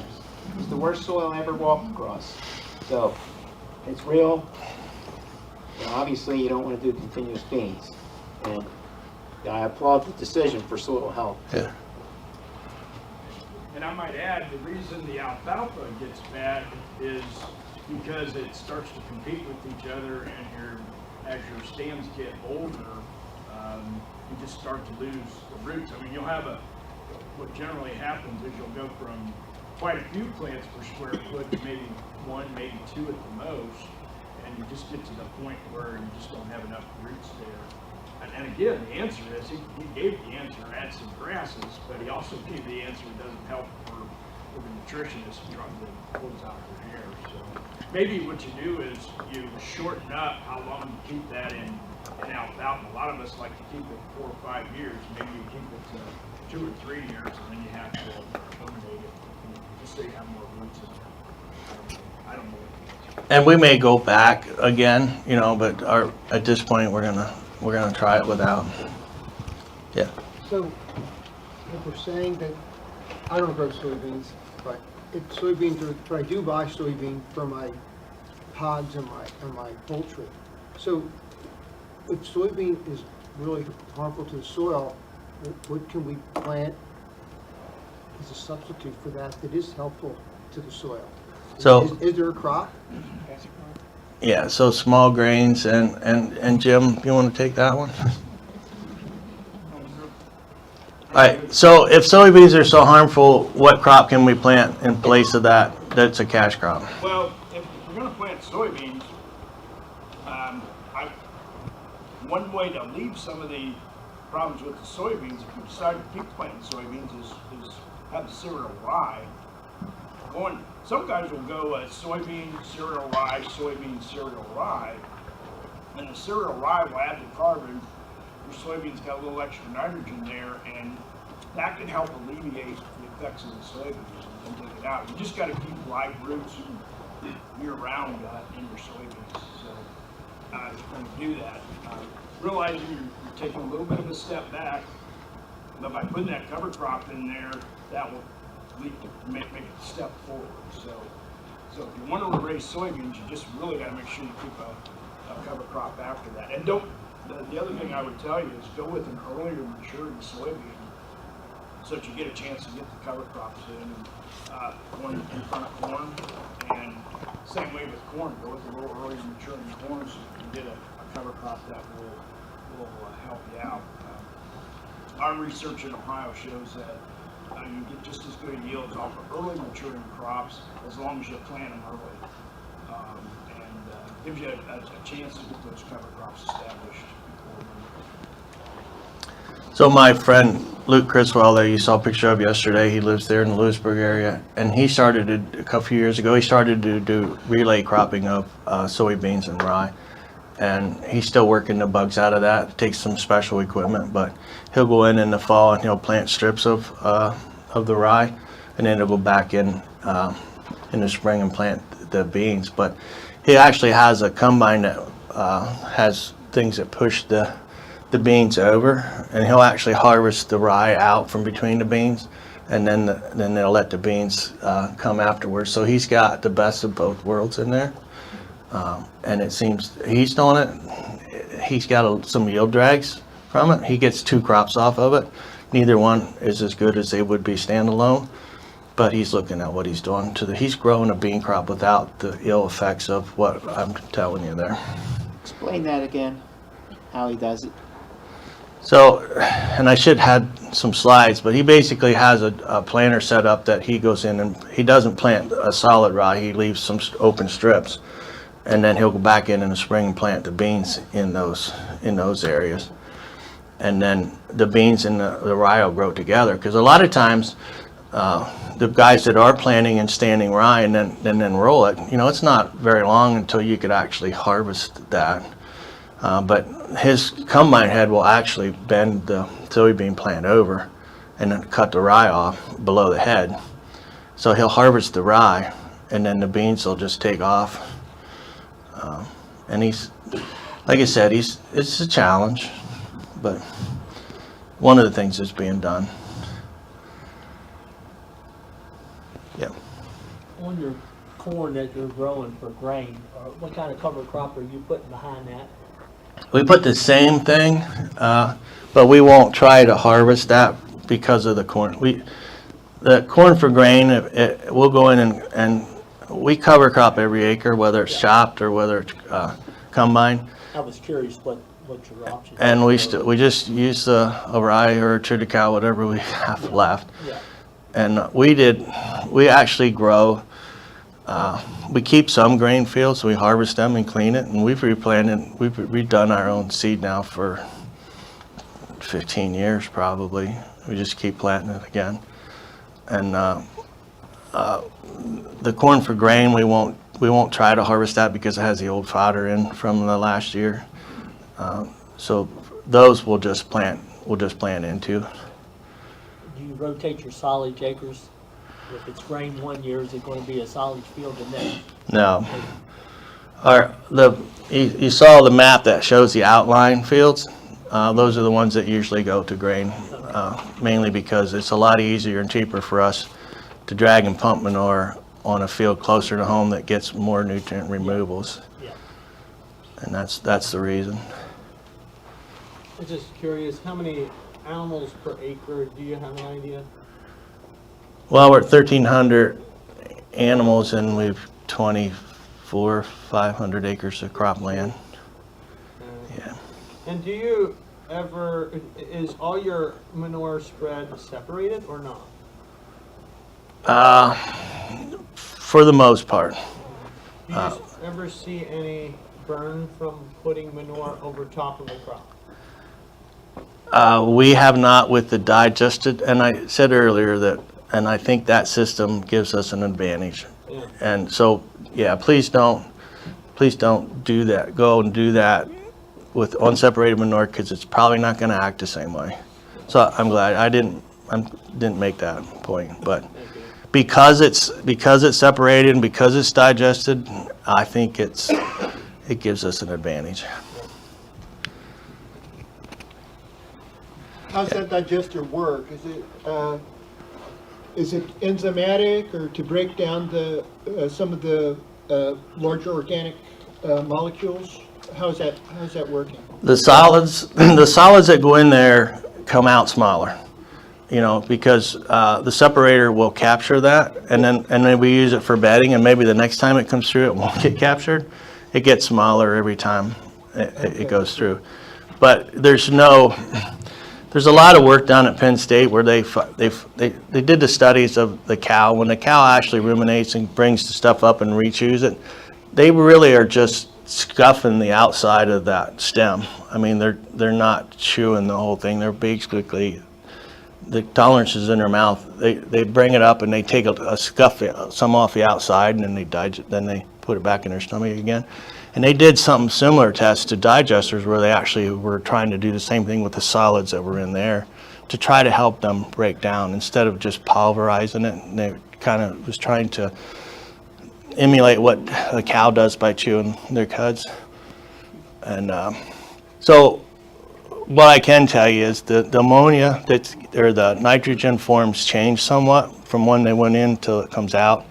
It's the worst soil I ever walked across. So it's real. You know, obviously, you don't want to do continuous beans. And I applaud the decision for soil health. Yeah. And I might add, the reason the alfalfa gets bad is because it starts to compete with each other, and as your stands get older, you just start to lose the roots. I mean, what generally happens is you'll go from quite a few plants per square foot to maybe 1, maybe 2 at the most, and you just get to the point where you just don't have enough roots there. And again, the answer is, he gave the answer, add some grasses, but he also gave the answer it doesn't help for the nutritionist struggling pulls out your hair. So maybe what you do is you shorten up how long you keep that in alfalfa. A lot of us like to keep it 4 or 5 years. Maybe you keep it to 2 or 3 years, and then you have to eliminate it just so you have more roots in there. I don't know. And we may go back again, but at this point we're gonna try it without. Yeah. So, if we're saying that I don't grow soybeans, but I do buy soybean for my hogs and my poultry. So, if soybean is really harmful to the soil, what can we plant as a substitute for that is helpful to the soil? So is there a crop? yeah, so small grains, and Jim, you want to take that one? All right, so if soybeans are so harmful, what crop can we plant in place of that that's a cash crop? Well, if we're going to plant soybeans, one way to leave some of the problems with the soybeans, if we decide to keep planting soybeans, is have the cereal rye. Some guys will go soybean, cereal rye, soybean, cereal rye, and the cereal rye will add the carbon. Your soybeans got a little extra nitrogen there, and that can help alleviate the effects of the soybeans and take it out. You just got to keep live roots year-round in your soybeans. So when you do that, realizing you're taking a little bit of a step back, but by putting that cover crop in there, that will make a step forward. So if you want to raise soybeans, you just really got to make sure you keep a cover crop after that. And don't. The other thing I would tell you is go with an earlier maturity soybean so that you get a chance to get the cover crops in, and one in front of corn, and same way with corn, go with the little early maturing corn, so you can get a cover crop that will help you out. Our research in Ohio shows that you get just as good yields off of early maturing crops as long as you plant them early, and gives you a chance to get those cover crops established. So my friend Luke Criswell that you saw a picture of yesterday, he lives there in the Lewisburg area, and he started a couple years ago, he started to do relay cropping of soybeans and rye. And he's still working the bugs out of that. It takes some special equipment, but he'll go in the fall and he'll plant strips of the rye, and then he'll go back in the spring and plant the beans. But he actually has a combine that has things that push the beans over, and he'll actually harvest the rye out from between the beans, and then they'll let the beans come afterwards. So he's got the best of both worlds in there. And it seems he's doing it. He's got some yield drags from it. He gets 2 crops off of it. Neither one is as good as they would be standalone, but he's looking at what he's doing. He's growing a bean crop without the ill effects of what I'm telling you there. Explain that again, how he does it. So, and I should have some slides, but he basically has a planter set up that he goes in, and he doesn't plant a solid rye. He leaves some open strips. And then he'll go back in the spring and plant the beans in those areas. And then the beans and the rye will grow together. Because a lot of times, the guys that are planting and standing rye and then roll it, it's not very long until you could actually harvest that. But his combine head will actually bend the soybean plant over and then cut the rye off below the head. So he'll harvest the rye, and then the beans will just take off. And he's, like I said, it's a challenge, but one of the things that's being done. Yeah. On your corn that you're growing for grain, what kind of cover crop are you putting behind that? We put the same thing, but we won't try to harvest that because of the corn. The corn for grain, we'll go in and we cover crop every acre, whether it's chopped or whether it's combine. I was curious what your options are. And we just use a rye or a triticale, whatever we have left. Yeah. And we actually grow, we keep some grain fields, we harvest them and clean it, and we've replanted, we've redone our own seed now for 15 years probably. We just keep planting it again. And the corn for grain, we won't try to harvest that because it has the old fodder in from the last year. So those we'll just plant into. Do you rotate your silage acres? If it's grain one year, is it going to be a silage field the next? No. You saw the map that shows the outline fields. Those are the ones that usually go to grain, mainly because it's a lot easier and cheaper for us to drag and pump manure on a field closer to home that gets more nutrient removals. Yeah. And that's the reason. I'm just curious, how many animals per acre, do you have an idea? Well, we're at 1,300 animals, and we've 500 acres of cropland. Yeah. And do you ever, is all your manure spread separated or not? For the most part. Do you ever see any burn from putting manure over top of a crop? We have not with the digested, and I said earlier that, and I think that system gives us an advantage. Yeah. And so, yeah, please don't do that. Go and do that with unseparated manure, because it's probably not going to act the same way. So I'm glad I didn't make that point, but because it's separated and because it's digested, I think it gives us an advantage. How's that digester work? Is it enzymatic, or to break down some of the larger organic molecules? How's that working? The solids that go in there come out smaller. you know, because the separator will capture that, and then we use it for bedding, and maybe the next time it comes through, it won't get captured. It gets smaller every time it goes through. But there's a lot of work done at Penn State where they did the studies of the cow. When the cow actually ruminates and brings the stuff up and rechews it, they really are just scuffing the outside of that stem. I mean, they're not chewing the whole thing. They're basically, the tolerance is in their mouth. They bring it up and they take a scuff some off the outside, and then they put it back in their stomach again. And they did something similar tests to digesters where they actually were trying to do the same thing with the solids that were in there to try to help them break down instead of just pulverizing it. And they kind of was trying to emulate what a cow does by chewing their cuds. And so what I can tell you is the ammonia or the nitrogen forms change somewhat from when they went in till it comes out.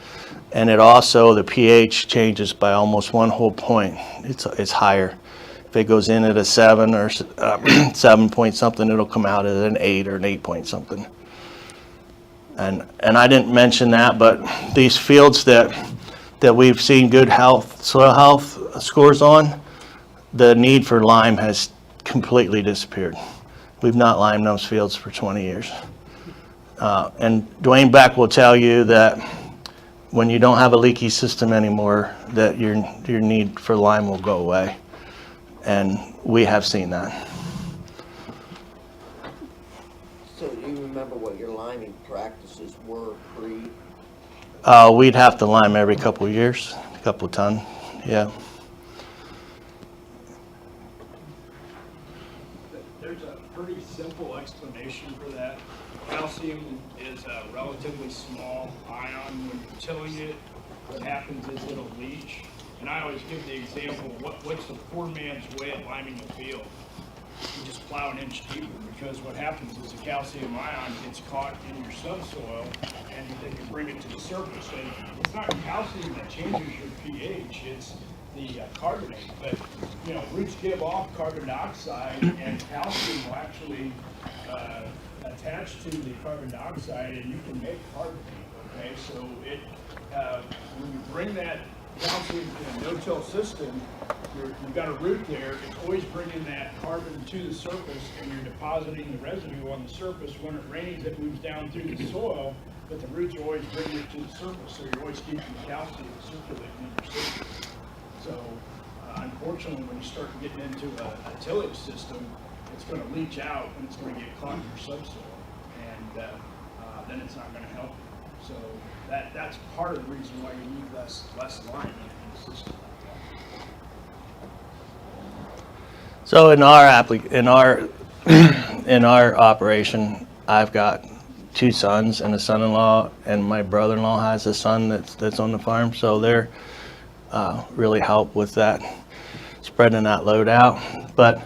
And it also, the pH changes by almost 1 whole point. It's higher. If it goes in at a 7 or 7 point something, it'll come out at an 8 or an 8 point something. And I didn't mention that, but these fields that we've seen good soil health scores on, the need for lime has completely disappeared. We've not limed those fields for 20 years. And Dwayne Beck will tell you that when you don't have a leaky system anymore, that your need for lime will go away. And we have seen that. So do you remember what your liming practices were pre? We'd have to lime every couple of years, a couple of ton, yeah. There's a pretty simple explanation for that. Calcium is a relatively small ion. When you're tilling it, what happens is it'll leach. And I always give the example, what's the poor man's way of liming the field? You just plow an inch deeper, because what happens is the calcium ion gets caught in your subsoil and then you bring it to the surface. And it's not calcium that changes your pH, it's the carbonate. But, you know, roots give off carbon dioxide, and calcium will actually attach to the carbon dioxide, and you can make carbonate. Okay, so when you bring that calcium in a no-till system, you've got a root there. It's always bringing that carbon to the surface, and you're depositing the residue on the surface. When it rains, it moves down through the soil, but the roots are always bringing it to the surface, so you're always keeping the calcium circulating in your system. So unfortunately, when you start getting into a tillage system, it's going to leach out and it's going to get caught in your subsoil, and then it's not going to help you. So that's part of the reason why you need less lime in the system. So in our operation, I've got 2 sons and a son-in-law, and my brother-in-law has a son that's on the farm. So they're really help with that, spreading that load out. But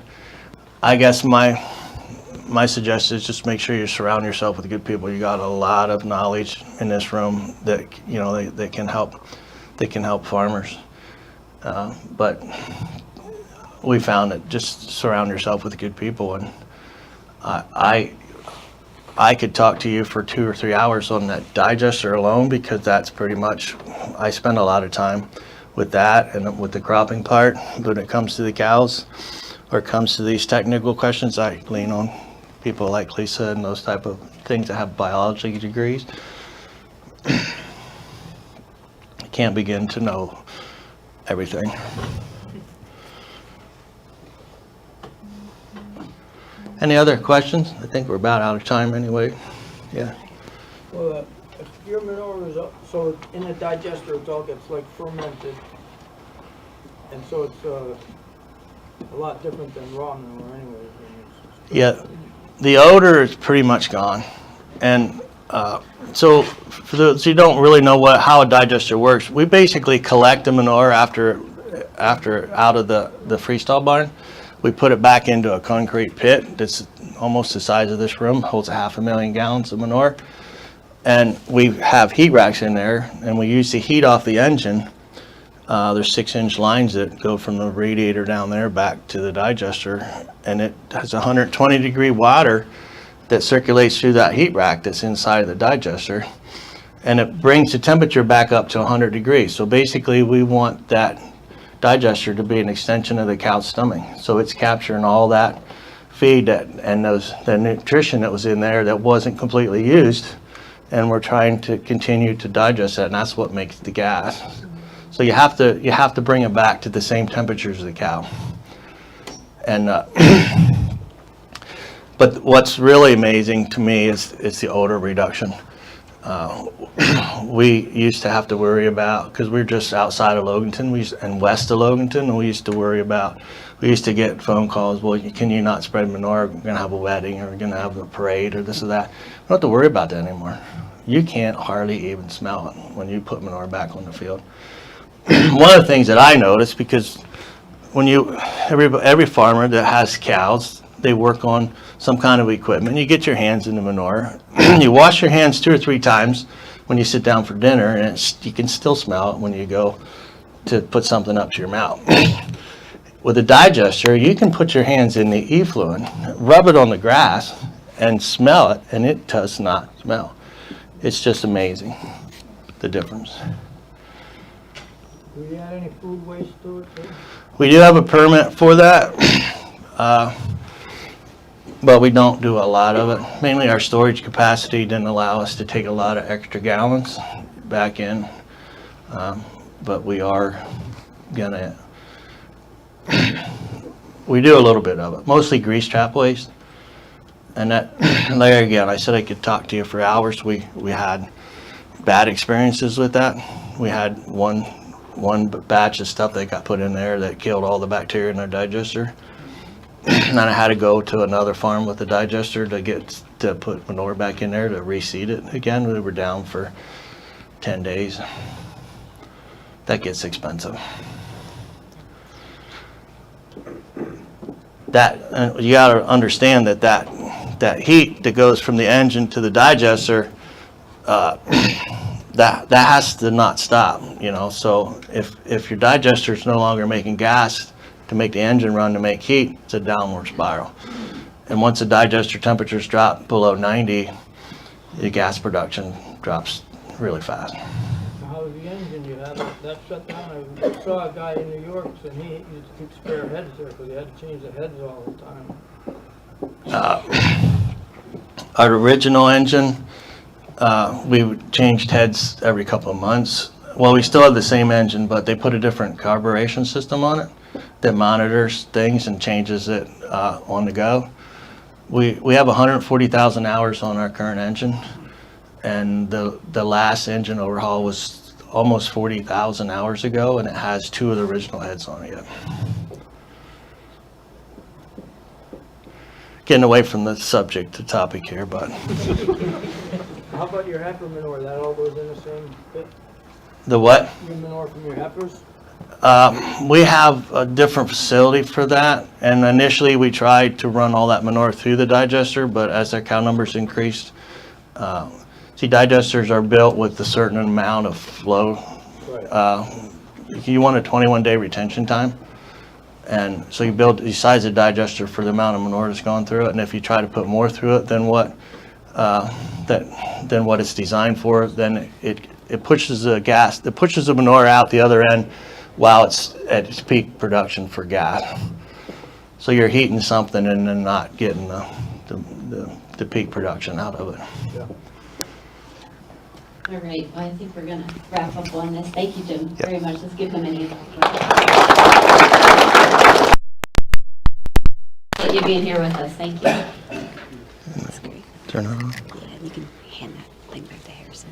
I guess my suggestion is just make sure you surround yourself with good people. You got a lot of knowledge in this room that, you know, they can help. They can help farmers. But we found that just surround yourself with good people. And I could talk to you for 2 or 3 hours on that digester alone, because that's pretty much, I spend a lot of time with that and with the cropping part. When it comes to the cows or it comes to these technical questions, I lean on people like Lisa and those type of things that have biology degrees. I can't begin to know everything. Any other questions? I think we're about out of time anyway. Yeah. Well, if your manure is up, so in a digester, it all gets like fermented, and so it's a lot different than raw manure anyway. Yeah, the odor is pretty much gone, and so for those who don't really know how a digester works, we basically collect the manure after out of the freestall barn. We put it back into a concrete pit that's almost the size of this room, holds 500,000 gallons of manure. And we have heat racks in there, and we use the heat off the engine. There's 6-inch lines that go from the radiator down there back to the digester, and it has 120-degree water that circulates through that heat rack that's inside of the digester, and it brings the temperature back up to 100 degrees. So basically we want that digester to be an extension of the cow's stomach. So it's capturing all that feed and the nutrition that was in there that wasn't completely used, and we're trying to continue to digest that, and that's what makes the gas. So you have to bring it back to the same temperatures as the cow. And but what's really amazing to me is the odor reduction. We used to have to worry about, because we're just outside of Loganton and west of Loganton, and we used to get phone calls, well, can you not spread manure? We're going to have a wedding, or we're going to have a parade, or this or that. We don't have to worry about that anymore. You can't hardly even smell it when you put manure back on the field. One of the things that I noticed, because when every farmer that has cows, they work on some kind of equipment. You get your hands in the manure. You wash your hands 2 or 3 times when you sit down for dinner, and you can still smell it when you go to put something up to your mouth. With a digester, you can put your hands in the effluent, rub it on the grass, and smell it, and it does not smell. It's just amazing, the difference. Do you add any food waste to it too? We do have a permit for that, but we don't do a lot of it. Mainly our storage capacity didn't allow us to take a lot of extra gallons back in, but we are gonna, we do a little bit of it, mostly grease trap waste. And that, there again, I said I could talk to you for hours. We had bad experiences with that. We had one batch of stuff that got put in there that killed all the bacteria in our digester. And then I had to go to another farm with the digester to put manure back in there to reseed it again. We were down for 10 days. That gets expensive. And you got to understand that heat that goes from the engine to the digester, that has to not stop, you know. So if your digester is no longer making gas to make the engine run to make heat, it's a downward spiral. And once the digester temperatures drop below 90, the gas production drops really fast. How's the engine? You had that shut down? I saw a guy in New York and he used to keep spare heads there because he had to change the heads all the time. Our original engine, we changed heads every couple of months. Well, we still have the same engine, but they put a different carburation system on it that monitors things and changes it on the go. We have 140,000 hours on our current engine, and the last engine overhaul was almost 40,000 hours ago, and it has 2 of the original heads on it yet. Getting away from the subject to topic here, but. How about your heifer manure? That all goes in the same pit? The what? Your manure from your heifers? We have a different facility for that, and initially we tried to run all that manure through the digester, but as their cow numbers increased, see, digesters are built with a certain amount of flow. Right. You want a 21-day retention time, and so you size the digester for the amount of manure that's gone through it, and if you try to put more through it than what it's designed for, then it pushes the manure out the other end while it's at its peak production for gas. So you're heating something and then not getting the peak production out of it. Yeah. All right, well, I think we're going to wrap up on this. Thank you, Jim, very much. Let's give him a hand. For you being here with us. Thank you. Turn it on. Yeah, you can hand that thing back to Harrison.